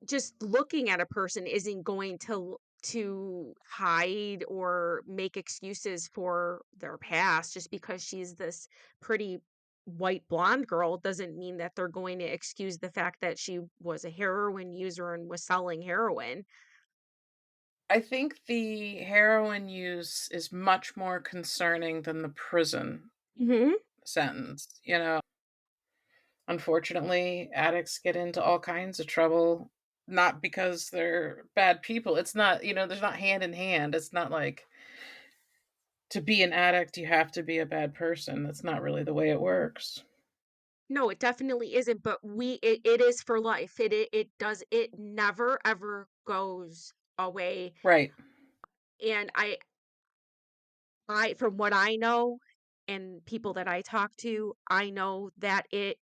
just looking at a person isn't going to hide or make excuses for their past. Just because she's this pretty white blonde girl doesn't mean that they're going to excuse the fact that she was a heroin user and was selling heroin. I think the heroin use is much more concerning than the prison Mhm. sentence, you know? Unfortunately, addicts get into all kinds of trouble, not because they're bad people. It's not, there's not hand in hand. It's not like to be an addict, you have to be a bad person. That's not really the way it works. No, it definitely isn't, but it is for life. It never ever goes away. Right. And I from what I know and people that I talk to, I know that it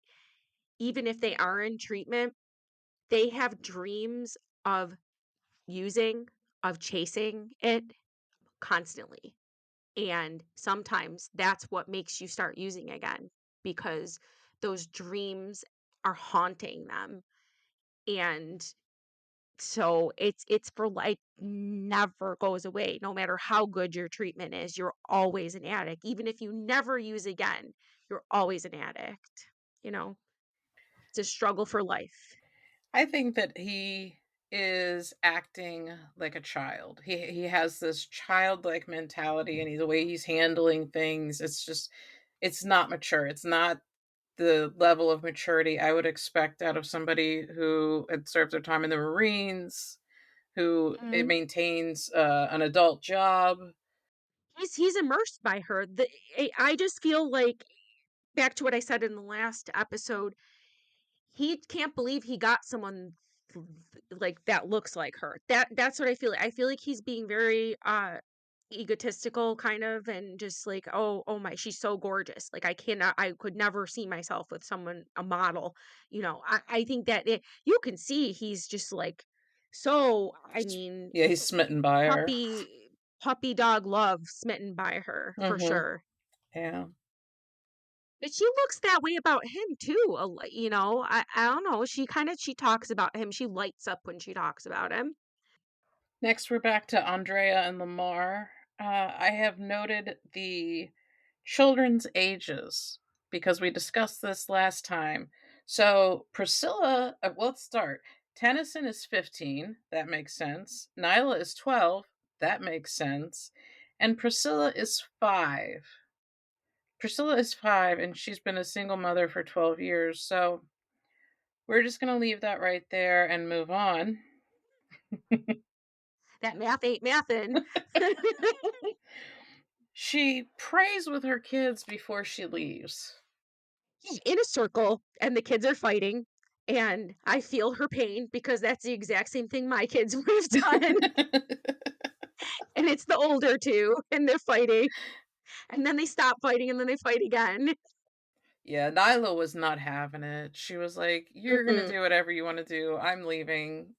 even if they are in treatment, they have dreams of using, of chasing it constantly. And sometimes that's what makes you start using again because those dreams are haunting them. And so it's for like never goes away. No matter how good your treatment is, you're always an addict. Even if you never use again, you're always an addict. You know, it's a struggle for life. I think that he is acting like a child. He has this childlike mentality and the way he's handling things, it's not mature. It's not the level of maturity I would expect out of somebody who had served their time in the Marines, who it Mhm. maintains an adult job. He's immersed by her. I just feel like back to what I said in the last episode, he can't believe he got someone like that looks like her. That's what I feel like. I feel like he's being very egotistical kind of and just like, oh my, she's so gorgeous. Like I could never see myself with someone a model. I think that you can see he's just like so I mean Yeah, he's smitten by her. puppy puppy dog love smitten by her for Mhm. sure. Yeah. But she looks that way about him too, I don't know, she talks about him, she lights up when she talks about him. Next, we're back to Andrea and Lamar. I have noted the children's ages because we discussed this last time. So, Priscilla, let's start. Tennyson is 15. That makes sense. Nyla is 12. That makes sense. And Priscilla is 5. Priscilla is 5, and she's been a single mother for 12 years. So, we're just going to leave that right there and move on. That math ain't mathin'. She prays with her kids before she leaves. In a circle, and the kids are fighting, and I feel her pain because that's the exact same thing my kids would have done, and it's the older 2, and they're fighting, and then they stop fighting, and then they fight again. Yeah, Nyla was not having it. She was like, "You're gonna Mm-mm. do whatever you wanna do. I'm leaving.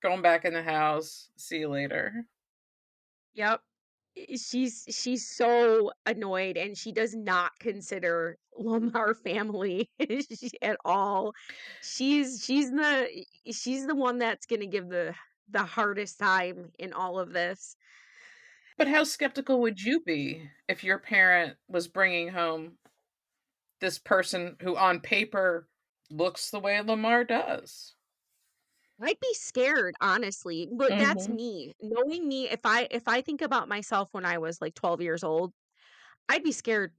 Going back in the house. See you later." Yep. She's so annoyed, and she does not consider Lamar family at all. She's the one that's gonna give the hardest time in all of this. But how skeptical would you be if your parent was bringing home this person who on paper looks the way Lamar does? I'd be scared, honestly, but that's Mhm. me. Knowing me, if I think about myself when I was like 12 years old, I'd be scared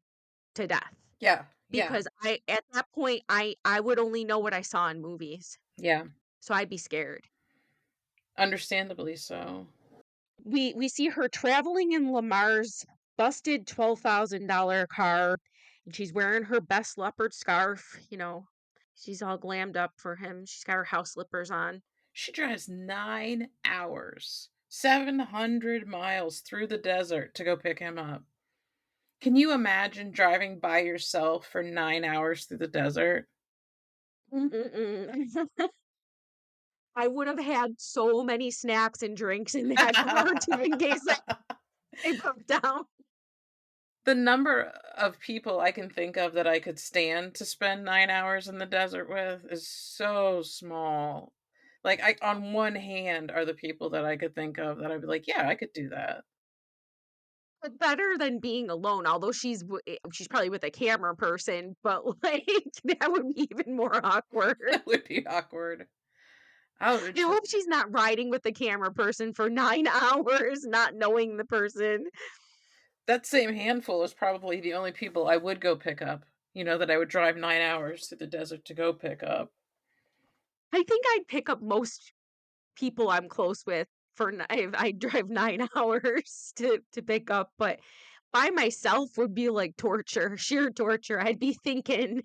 to death Yeah, yeah, because I at that point I would only know what I saw in movies. yeah. So I'd be scared. Understandably so. We see her traveling in Lamar's busted $12,000 car, and she's wearing her best leopard scarf. She's all glammed up for him. She's got her house slippers on. She drives 9 hours, 700 miles through the desert to go pick him up. Can you imagine driving by yourself for 9 hours through the desert? Mm-mm-mm. I would have had so many snacks and drinks in that car too in case I broke down. The number of people I can think of that I could stand to spend 9 hours in the desert with is so small. Like, I on one hand are the people that I could think of that I'd be like, "Yeah, I could do that." But better than being alone, although she's probably with a camera person, but, like, that would be even more awkward. That would be awkward. I would I just hope she's not riding with the camera person for 9 hours, not knowing the person. that same handful is probably the only people I would go pick up, that I would drive 9 hours to the desert to go pick up. I think I'd pick up most people I'm close with for if I drive 9 hours to pick up, but by myself would be like torture, sheer torture. I'd be thinking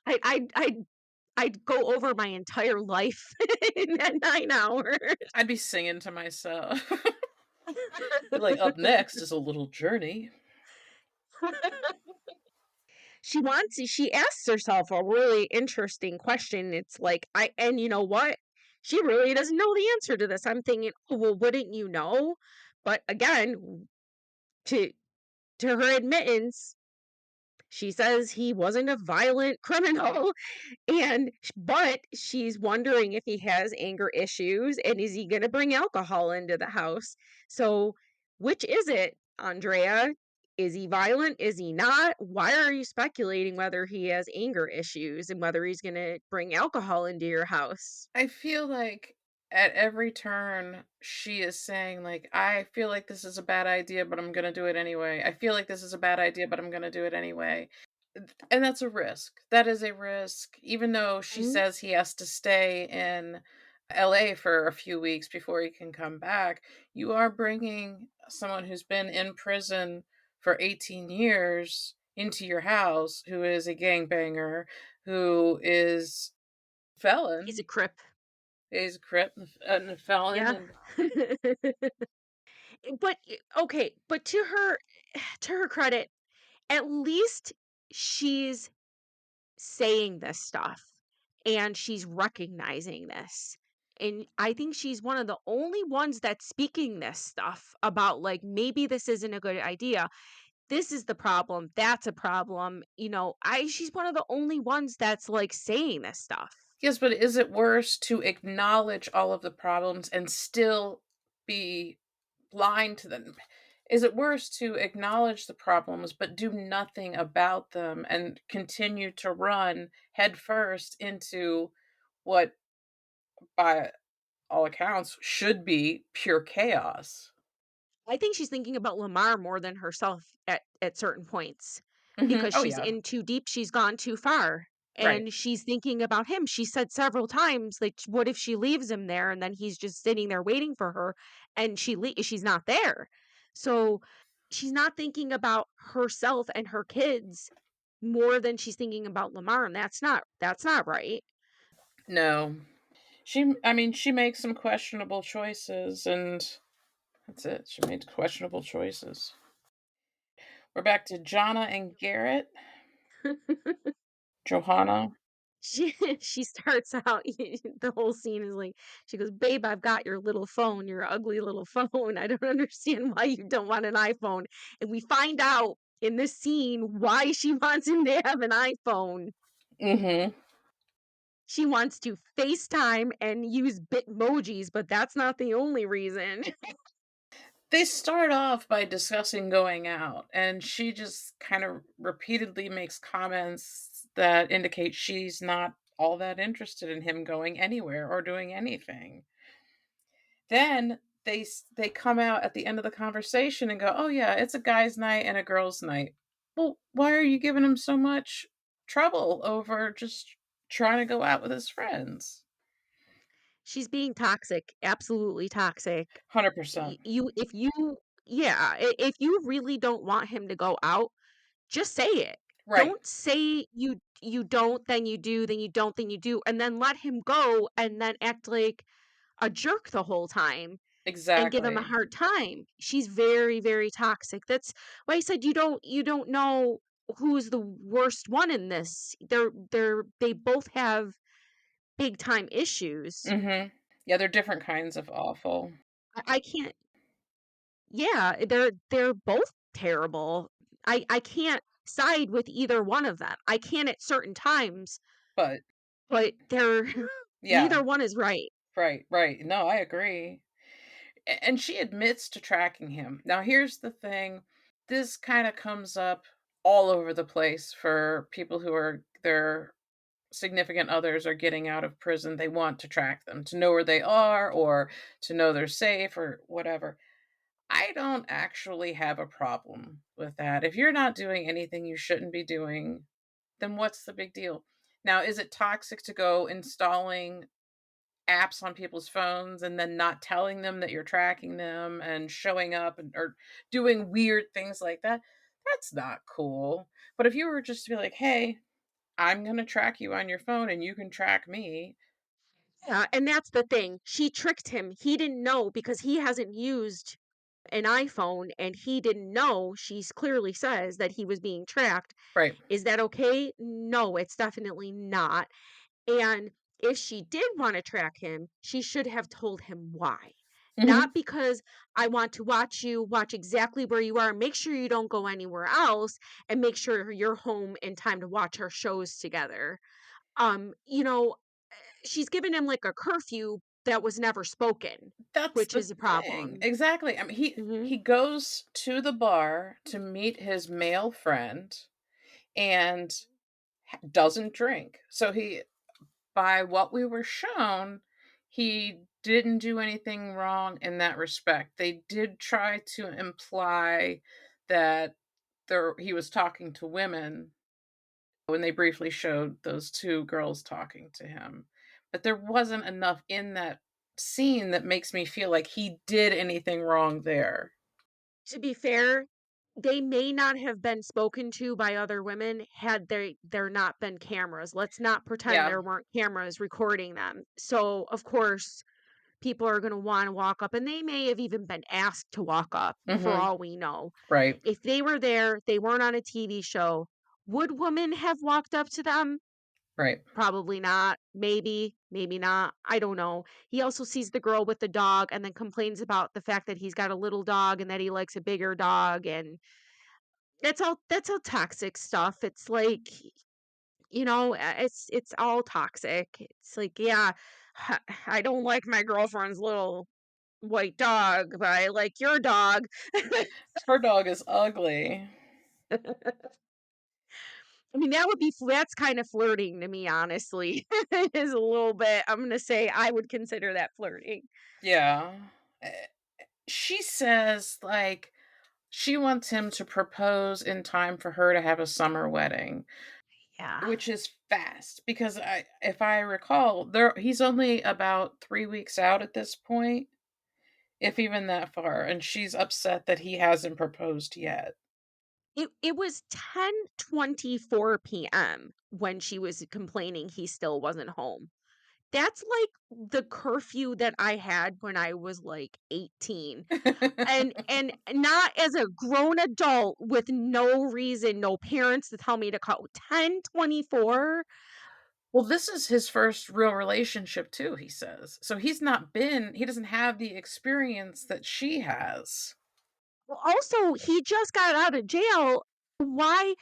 I'd go over my entire life in that 9 hours. I'd be singing to myself. Be like, "Up next is a little journey." She asks herself a really interesting question. It's like, and you know what? She really doesn't know the answer to this. I'm thinking, "Oh, well, wouldn't you know?" But again, to to her admittance, she says he wasn't a violent criminal. But she's wondering if he has anger issues and is he going to bring alcohol into the house. So, which is it, Andrea? Is he violent? Is he not? Why are you speculating whether he has anger issues and whether he's going to bring alcohol into your house? I feel like at every turn, she is saying, like, "I feel like this is a bad idea, but I'm gonna do it anyway. I feel like this is a bad idea, but I'm gonna do it anyway." And that's a risk. That is a risk, even though she Mhm. says he has to stay in LA for a few weeks before he can come back. You are bringing someone who's been in prison for 18 years into your house, who is a gangbanger, who is He's felon. a crip. He's a crip and a felon, Yeah. and Okay, but to her credit, at least she's saying this stuff and she's recognizing this. And I think she's one of the only ones that's speaking this stuff about like maybe this isn't a good idea. This is the problem. That's a problem. She's one of the only ones that's like saying this stuff. yes, but is it worse to acknowledge all of the problems and still be blind to them? Is it worse to acknowledge the problems but do nothing about them and continue to run headfirst into what, by all accounts, should be pure chaos? I think she's thinking about Lamar more than herself at certain points Mhm. because Oh, she's yeah. in too deep, she's gone too far, Right. and she's thinking about him. She said several times, like, what if she leaves him there and then he's just sitting there waiting for her and she's not there. So, she's not thinking about herself and her kids more than she's thinking about Lamar, and that's not right. No. She makes some questionable choices, and that's it. She made questionable choices. We're back to Johnna and Garrett. Johanna. She starts out the whole scene is like she goes, "Babe, I've got your little phone, your ugly little phone. I don't understand why you don't want an iPhone." And we find out in this scene why she wants him to have an iPhone. Mhm. She wants to FaceTime and use Bitmojis, but that's not the only reason. They start off by discussing going out, and she just kind of repeatedly makes comments that indicate she's not all that interested in him going anywhere or doing anything. Then they come out at the end of the conversation and go, "Oh yeah, it's a guy's night and a girl's night." Well, why are you giving him so much trouble over just trying to go out with his friends? She's being toxic, absolutely toxic. 100%. You if you yeah, if you really don't want him to go out, just say it. Right. Don't say you don't, then you do, then you don't, then you do, and then let him go and then act like a jerk the whole time and give him a Exactly. hard time. She's very, very toxic. That's why I said you don't know who's the worst one in this. They both have big time issues. Mhm. Yeah, they're different kinds of awful, I can't Yeah, they're both terrible. I can't side with either one of them. I can at certain times, but but they're yeah, neither one is right. Right, right. No, I agree. And she admits to tracking him. Now, here's the thing, this kind of comes up all over the place for people who are their significant others are getting out of prison. They want to track them to know where they are or to know they're safe or whatever. I don't actually have a problem with that. If you're not doing anything you shouldn't be doing, then what's the big deal? Now, is it toxic to go installing apps on people's phones and then not telling them that you're tracking them and showing up and or doing weird things like that? That's not cool. But if you were just to be like, "Hey, I'm gonna track you on your phone and you can track me." Yeah, and that's the thing. She tricked him. He didn't know because he hasn't used an iPhone and he didn't know. Clearly says that he was being tracked. Right. Is that okay? No, it's definitely not. And if she did want to track him, she should have told him why. Not Mhm. because I want to watch you, watch exactly where you are, make sure you don't go anywhere else, and make sure you're home in time to watch our shows together. You know, she's given him like a curfew that was never spoken, That's which the is a thing. problem. Exactly. I mean, he Mhm. he goes to the bar to meet his male friend and doesn't drink. So he by what we were shown, he didn't do anything wrong in that respect. They did try to imply that he was talking to women when they briefly showed those 2 girls talking to him. But there wasn't enough in that scene that makes me feel like he did anything wrong there. To be fair, they may not have been spoken to by other women had there not been cameras. Let's not pretend Yeah. there weren't cameras recording them. So, of course, people are gonna wanna walk up, and they may have even been asked to walk up for Mhm. all we know. Right. If they were there, they weren't on a TV show, would women have walked up to them? Right. Probably not. Maybe, maybe not. I don't know. He also sees the girl with the dog and then complains about the fact that he's got a little dog and that he likes a bigger dog, and that's all toxic stuff. It's like, it's all toxic. It's like, yeah, I don't like my girlfriend's little white dog, but I like your dog. Her dog is ugly. I mean, that's kind of flirting to me, honestly. It is a little bit. I'm gonna say I would consider that flirting. Yeah. Eh, she says, like, she wants him to propose in time for her to have a summer wedding, Yeah. which is fast because if I recall, he's only about 3 weeks out at this point, if even that far, and she's upset that he hasn't proposed yet. It was 10:24 PM when she was complaining he still wasn't home. That's like the curfew that I had when I was, like, 18, and not as a grown adult with no reason, no parents to tell me to call 10:24? Well, this is his first real relationship too, he says. So he doesn't have the experience that she has. Well, also, he just got out of jail. Why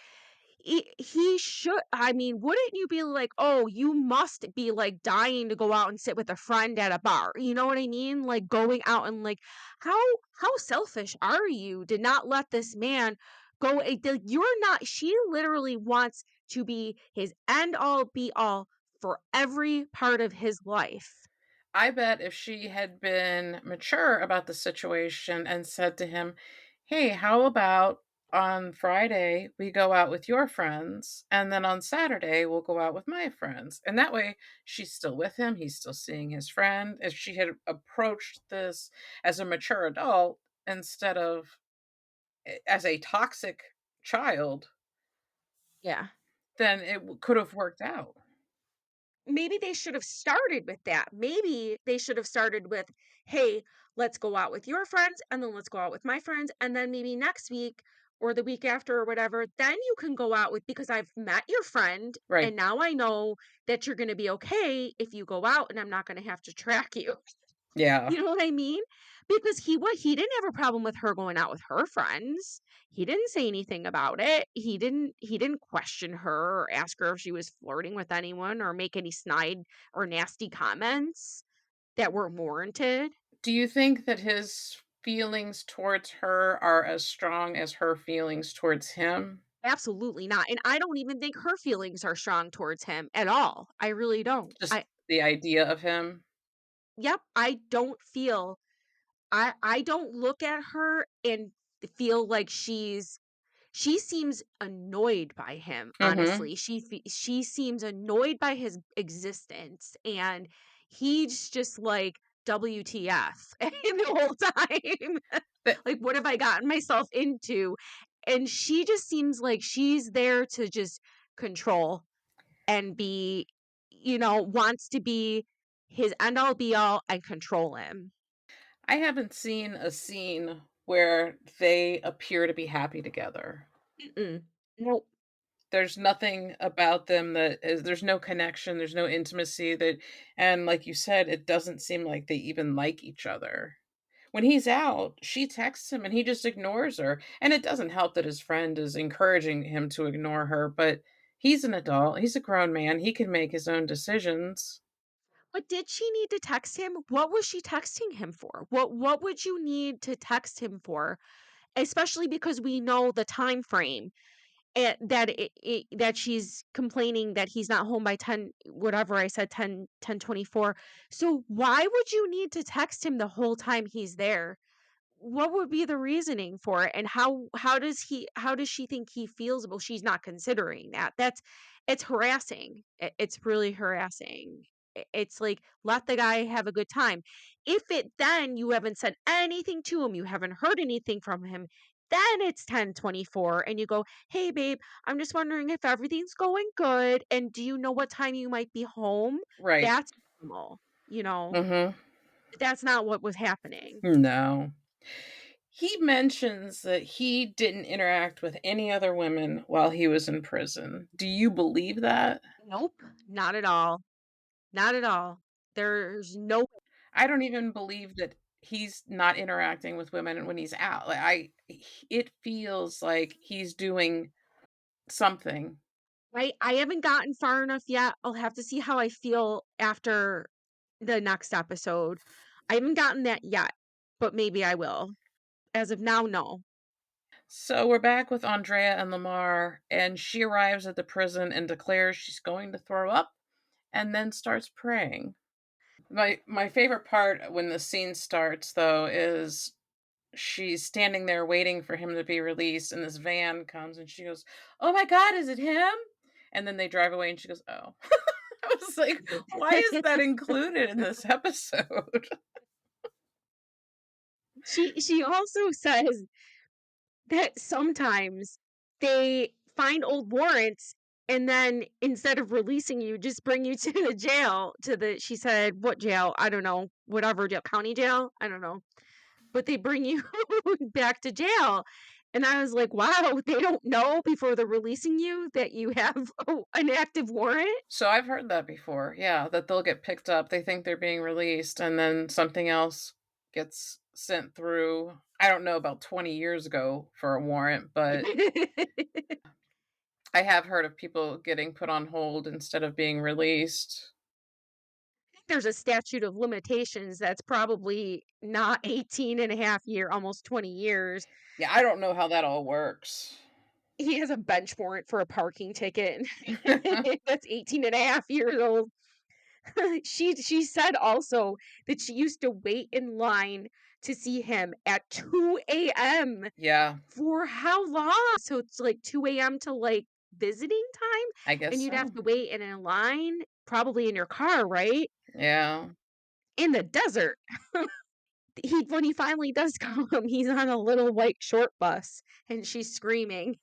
he should I mean, wouldn't you be like, "Oh, you must be, like, dying to go out and sit with a friend at a bar." You know what I mean? Like, going out and, like, how how selfish are you to not let this man go you're not she literally wants to be his end all be all for every part of his life. I bet if she had been mature about the situation and said to him, "Hey, how about on Friday we go out with your friends and then on Saturday we'll go out with my friends." And that way she's still with him, he's still seeing his friend. If she had approached this as a mature adult instead of as a toxic child, Yeah. then it could have worked out. Maybe they should have started with that. Maybe they should have started with, "Hey, let's go out with your friends, and then let's go out with my friends, and then maybe next week or the week after or whatever, then you can go out with because I've met your friend, Right. and now I know that you're gonna be okay if you go out, and I'm not gonna have to track you." Yeah. You know what I mean? Because he didn't have a problem with her going out with her friends. He didn't say anything about it. He didn't question her or ask her if she was flirting with anyone or make any snide or nasty comments. that weren't warranted. Do you think that his feelings towards her are as strong as her feelings towards him? Absolutely not, and I don't even think her feelings are strong towards him at all. I really don't. Just the idea of him? Yep, I don't feel I don't look at her and feel like she seems annoyed by him, Mhm. honestly. She seems annoyed by his existence, and he's just like, "WTF?" the whole time. But Like, "What have I gotten myself into?" And she just seems like she's there to just control and be, wants to be his end all be all and control him. I haven't seen a scene where they appear to be happy together. Mm-mm. Nope. There's nothing about them that is there's no connection, there's no intimacy that and like you said, it doesn't seem like they even like each other. When he's out, she texts him and he just ignores her, and it doesn't help that his friend is encouraging him to ignore her, but he's an adult, he's a grown man, he can make his own decisions. But did she need to text him? What was she texting him for? What would you need to text him for? Especially because we know the time frame that she's complaining that he's not home by 10 whatever I said 10:24. So why would you need to text him the whole time he's there? What would be the reasoning for it, and how does she think he feels? Well, she's not considering that. It's harassing. It's really harassing. It's like, let the guy have a good time. If it then you haven't said anything to him, you haven't heard anything from him, then it's 10:24 and you go, "Hey babe, I'm just wondering if everything's going good and do you know what time you might be home?" Right. That's normal, you know. Mhm. That's not what was happening. No. He mentions that he didn't interact with any other women while he was in prison. Do you believe that? Nope, not at all. Not at all. There's no I don't even believe that he's not interacting with women when he's out. Like, it feels like he's doing something. I haven't gotten far enough yet. I'll have to see how I feel after the next episode. I haven't gotten that yet, but maybe I will. As of now, no. So we're back with Andrea and Lamar, and she arrives at the prison and declares she's going to throw up and then starts praying. My favorite part when the scene starts though is she's standing there waiting for him to be released and this van comes and she goes, "Oh my god, is it him?" And then they drive away and she goes, "Oh." I was like, "Why is that included in this episode?" She also says that sometimes they find old warrants and then instead of releasing you, just bring you to the jail to the she said, "What jail?" I don't know. Whatever jail, county jail? I don't know. But they bring you back to jail. And I was like, "Wow, they don't know before they're releasing you that you have an active warrant?" So I've heard that before. Yeah, that they'll get picked up. They think they're being released and then something else gets sent through. I don't know about 20 years ago for a warrant, but I have heard of people getting put on hold instead of being released. There's a statute of limitations that's probably not 18 and a half year, almost 20 years. Yeah, I don't know how that all works. He has a bench warrant for a parking ticket that's 18 and a half years old. She said also that she used to wait in line to see him at 2 a.m. Yeah, For how long? So it's like 2 a.m. to, like, visiting time, I guess and you'd have so. to wait in a line, probably in your car, right? Yeah. In the desert. He when he finally does come, he's on a little white short bus, and she's screaming.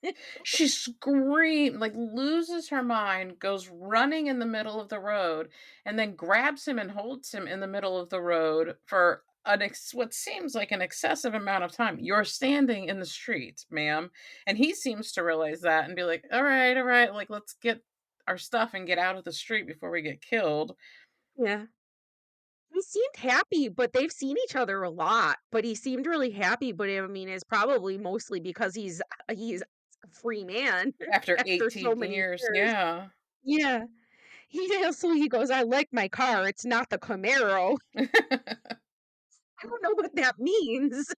She scream like, loses her mind, goes running in the middle of the road, and then grabs him and holds him in the middle of the road for what seems like an excessive amount of time. "You're standing in the street, ma'am." And he seems to realize that and be like, all right, like, let's get our stuff and get out of the street before we get killed." Yeah. He seemed happy, but they've seen each other a lot, but he seemed really happy, but I mean, it's probably mostly because he's a free man After after so 18 many years, years. yeah. Yeah. He goes, "I like my car, it's not the Camaro." I don't know what that means.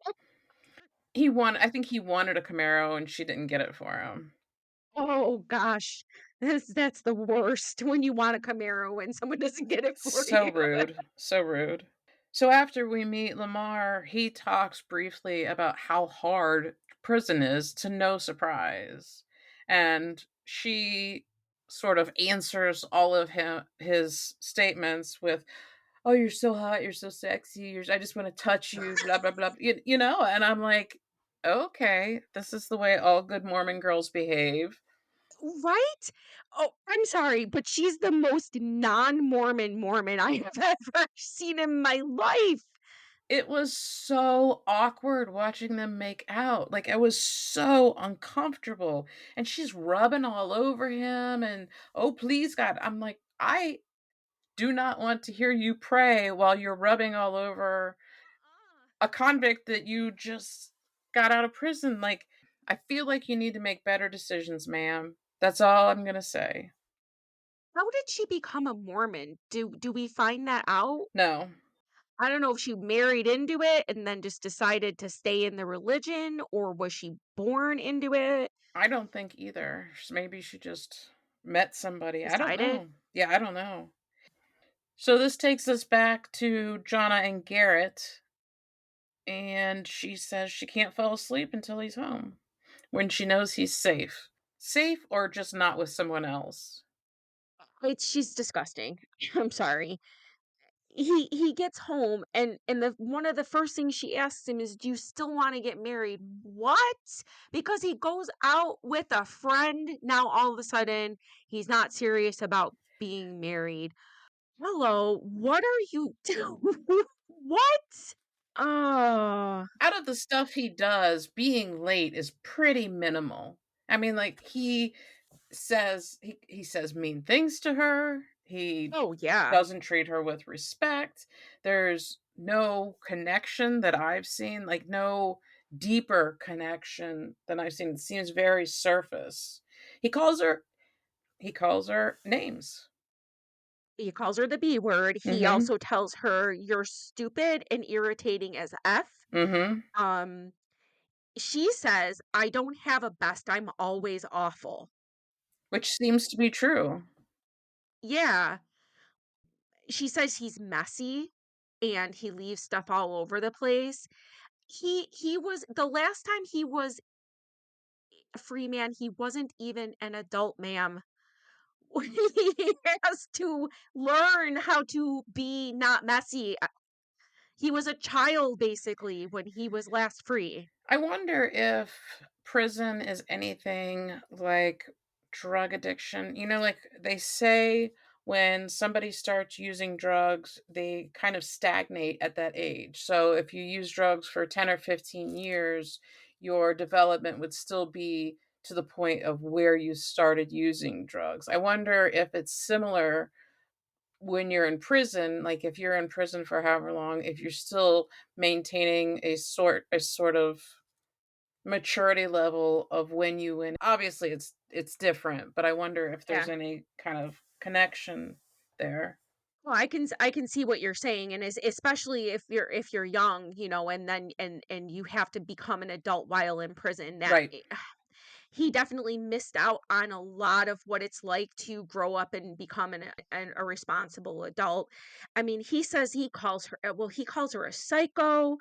I think he wanted a Camaro and she didn't get it for him. Oh gosh. That's the worst when you want a Camaro and someone doesn't get it for So you. rude, so rude. So after we meet Lamar, he talks briefly about how hard prison is to no surprise. And she sort of answers all of his statements with, "Oh, you're so hot, you're so sexy, I just want to touch you, blah blah blah." And I'm like, "Okay, this is the way all good Mormon girls behave." Right? Oh, I'm sorry, but she's the most non-Mormon Mormon I have ever seen in my life. It was so awkward watching them make out, like, I was so uncomfortable, and she's rubbing all over him and, "Oh, please, God." I'm like, "I do not want to hear you pray while you're rubbing all over a convict that you just got out of prison." Like, I feel like you need to make better decisions, ma'am. That's all I'm gonna say. How did she become a Mormon? Do we find that out? No, I don't know if she married into it and then just decided to stay in the religion, or was she born into it? I don't think either. Maybe she just met somebody, I don't Decided? know. Yeah, I don't know. So this takes us back to Johnna and Garrett, and she says she can't fall asleep until he's home when she knows he's safe. Safe or just not with someone else. She's disgusting. I'm sorry. He gets home and the one of the first things she asks him is, "Do you still wanna get married?" What? Because he goes out with a friend, now all of a sudden, he's not serious about being married. Hello, what are you doing? What? Oh, Out of the stuff he does, being late is pretty minimal. I mean, like, he says mean things to her. He oh, yeah. doesn't treat her with respect. There's no connection that I've seen, like, no deeper connection than I've seen. It seems very surface. He calls her he calls her names. He calls her the B word. He Mhm. also tells her, "You're stupid and irritating as F." Mhm. Um, she says, "I don't have a best, I'm always awful." Which seems to be true. Yeah. She says he's messy and he leaves stuff all over the place. He was the last time he was a free man, he wasn't even an adult, ma'am. He has to learn how to be not messy. He was a child basically when he was last free. I wonder if prison is anything like drug addiction. Like they say when somebody starts using drugs, they kind of stagnate at that age. So if you use drugs for 10 or 15 years, your development would still be to the point of where you started using drugs. I wonder if it's similar when you're in prison, like if you're in prison for however long, if you're still maintaining a sort of maturity level of when you win. Obviously, it's different, but I wonder if there's Yeah. any kind of connection there. Well, I can see what you're saying, and especially if you're young, and then and you have to become an adult while in prison. Right. He definitely missed out on a lot of what it's like to grow up and become a responsible adult. I mean, he says he calls her a psycho.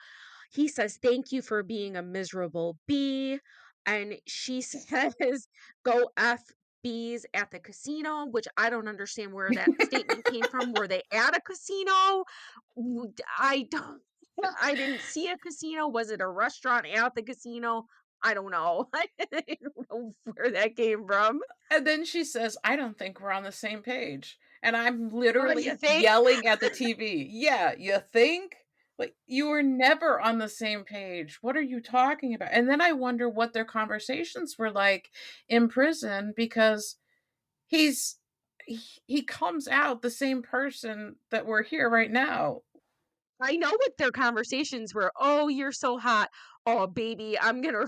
He says, "Thank you for being a miserable bee." And she says, "Go F bees at the casino," which I don't understand where that statement came from. Were they at a casino? I don't, I didn't see a casino. Was it a restaurant at the casino? I don't know. I don't know where that came from. And then she says, "I don't think we're on the same page." And I'm Oh, you literally think? yelling at the TV. "Yeah, you think? Like, you were never on the same page. What are you talking about?" And then I wonder what their conversations were like in prison because he's he comes out the same person that we're here right now. I know what their conversations were. "Oh, you're so hot. Oh, baby, I'm gonna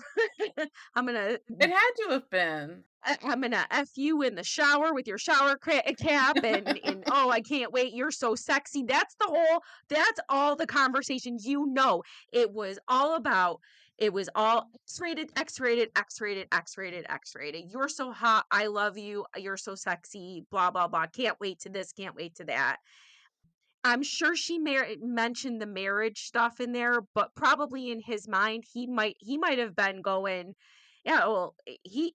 I'm gonna It had to have been. I'm gonna F you in the shower with your shower cap and oh, I can't wait. You're so sexy. That's all the conversations, it was all about. It was all X-rated, X-rated, X-rated, X-rated, X-rated. You're so hot. I love you. You're so sexy. Blah, blah, blah. Can't wait to this. Can't wait to that. I'm sure she mentioned the marriage stuff in there, but probably in his mind, he might have been going, yeah, well, he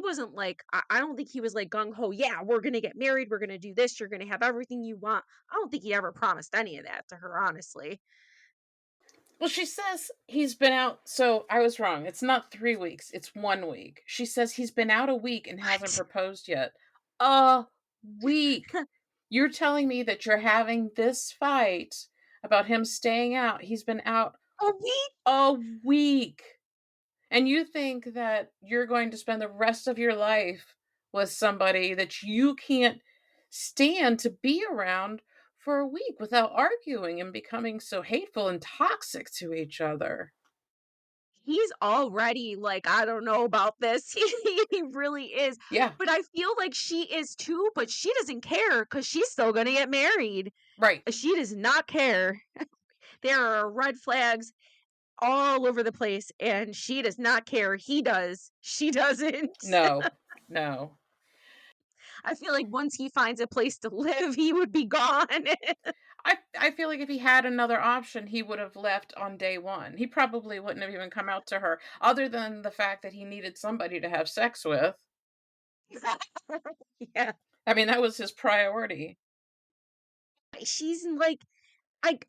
wasn't like I don't think he was like gung ho. Yeah, we're gonna get married. We're gonna do this. You're gonna have everything you want. I don't think he ever promised any of that to her, honestly. Well, she says he's been out. So I was wrong. It's not 3 weeks, it's 1 week. She says he's been out a week and hasn't What? proposed yet. A week. You're telling me that you're having this fight about him staying out. He's been out A week? a week. And you think that you're going to spend the rest of your life with somebody that you can't stand to be around for a week without arguing and becoming so hateful and toxic to each other. He's already like, I don't know about this. He really is. Yeah, But I feel like she is too, but she doesn't care because she's still gonna get married. right. She does not care. There are red flags all over the place, and she does not care. He does. She doesn't. No, no. I feel like once he finds a place to live, he would be gone. I feel like if he had another option, he would have left on day one. He probably wouldn't have even come out to her, other than the fact that he needed somebody to have sex with. Yeah. I mean, that was his priority. She's like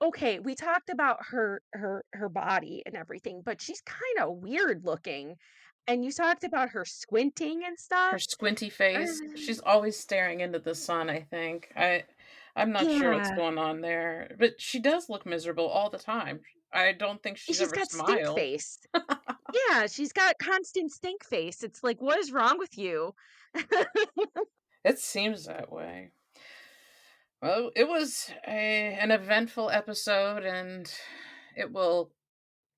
okay, we talked about her body and everything, but she's kind of weird looking. And you talked about her squinting and Her stuff. squinty face. Uh, She's always staring into the sun, I think. I'm not sure what's yeah. going on there, but she does look miserable all the time. I don't think she's She's ever got stink smiled. face. Yeah, she's got constant stink face. It's like, what is wrong with you? It seems that way. Well, it was an eventful episode, and it will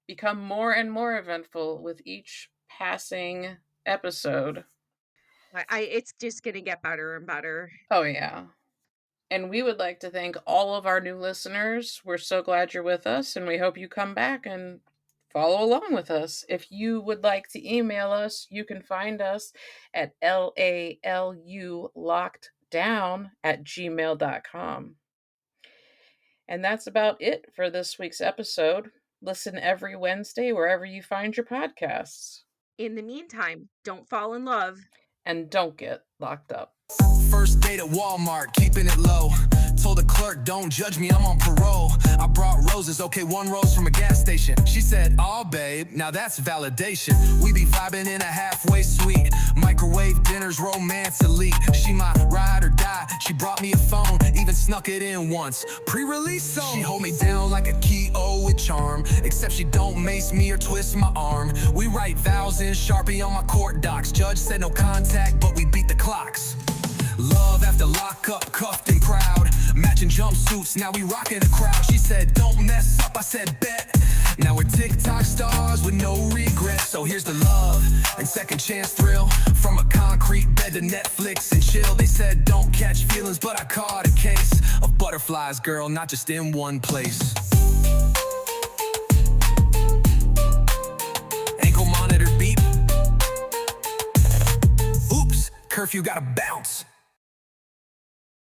become more and more eventful with each passing episode. It's just gonna get better and better. Oh, yeah. And we would like to thank all of our new listeners. We're so glad you're with us, and we hope you come back and follow along with us. If you would like to email us, you can find us at lalulockeddown@gmail.com. And that's about it for this week's episode. Listen every Wednesday wherever you find your podcasts. In the meantime, don't fall in love. And don't get locked up. First date at Walmart, keeping it low. Told the clerk, don't judge me, I'm on parole. I brought roses, okay, 1 rose from a gas station. She said, oh babe, now that's validation. We be vibing in a halfway suite. Microwave dinners, romance elite. She my ride or die, she brought me a phone. Even snuck it in once, pre-release song. She hold me down like a key-o with charm. Except she don't mace me or twist my arm. We write vows in Sharpie on my court docs. Judge said no contact, but we beat the clocks. Love after lockup, cuffed and proud. Matching jumpsuits, now we rockin' the crowd. She said, don't mess up, I said, bet. Now we're TikTok stars with no regrets. So here's the love and second chance thrill. From a concrete bed to Netflix and chill. They said, don't catch feelings, but I caught a case of butterflies, girl, not just in one place. Ankle monitor beep. Oops, curfew gotta bounce.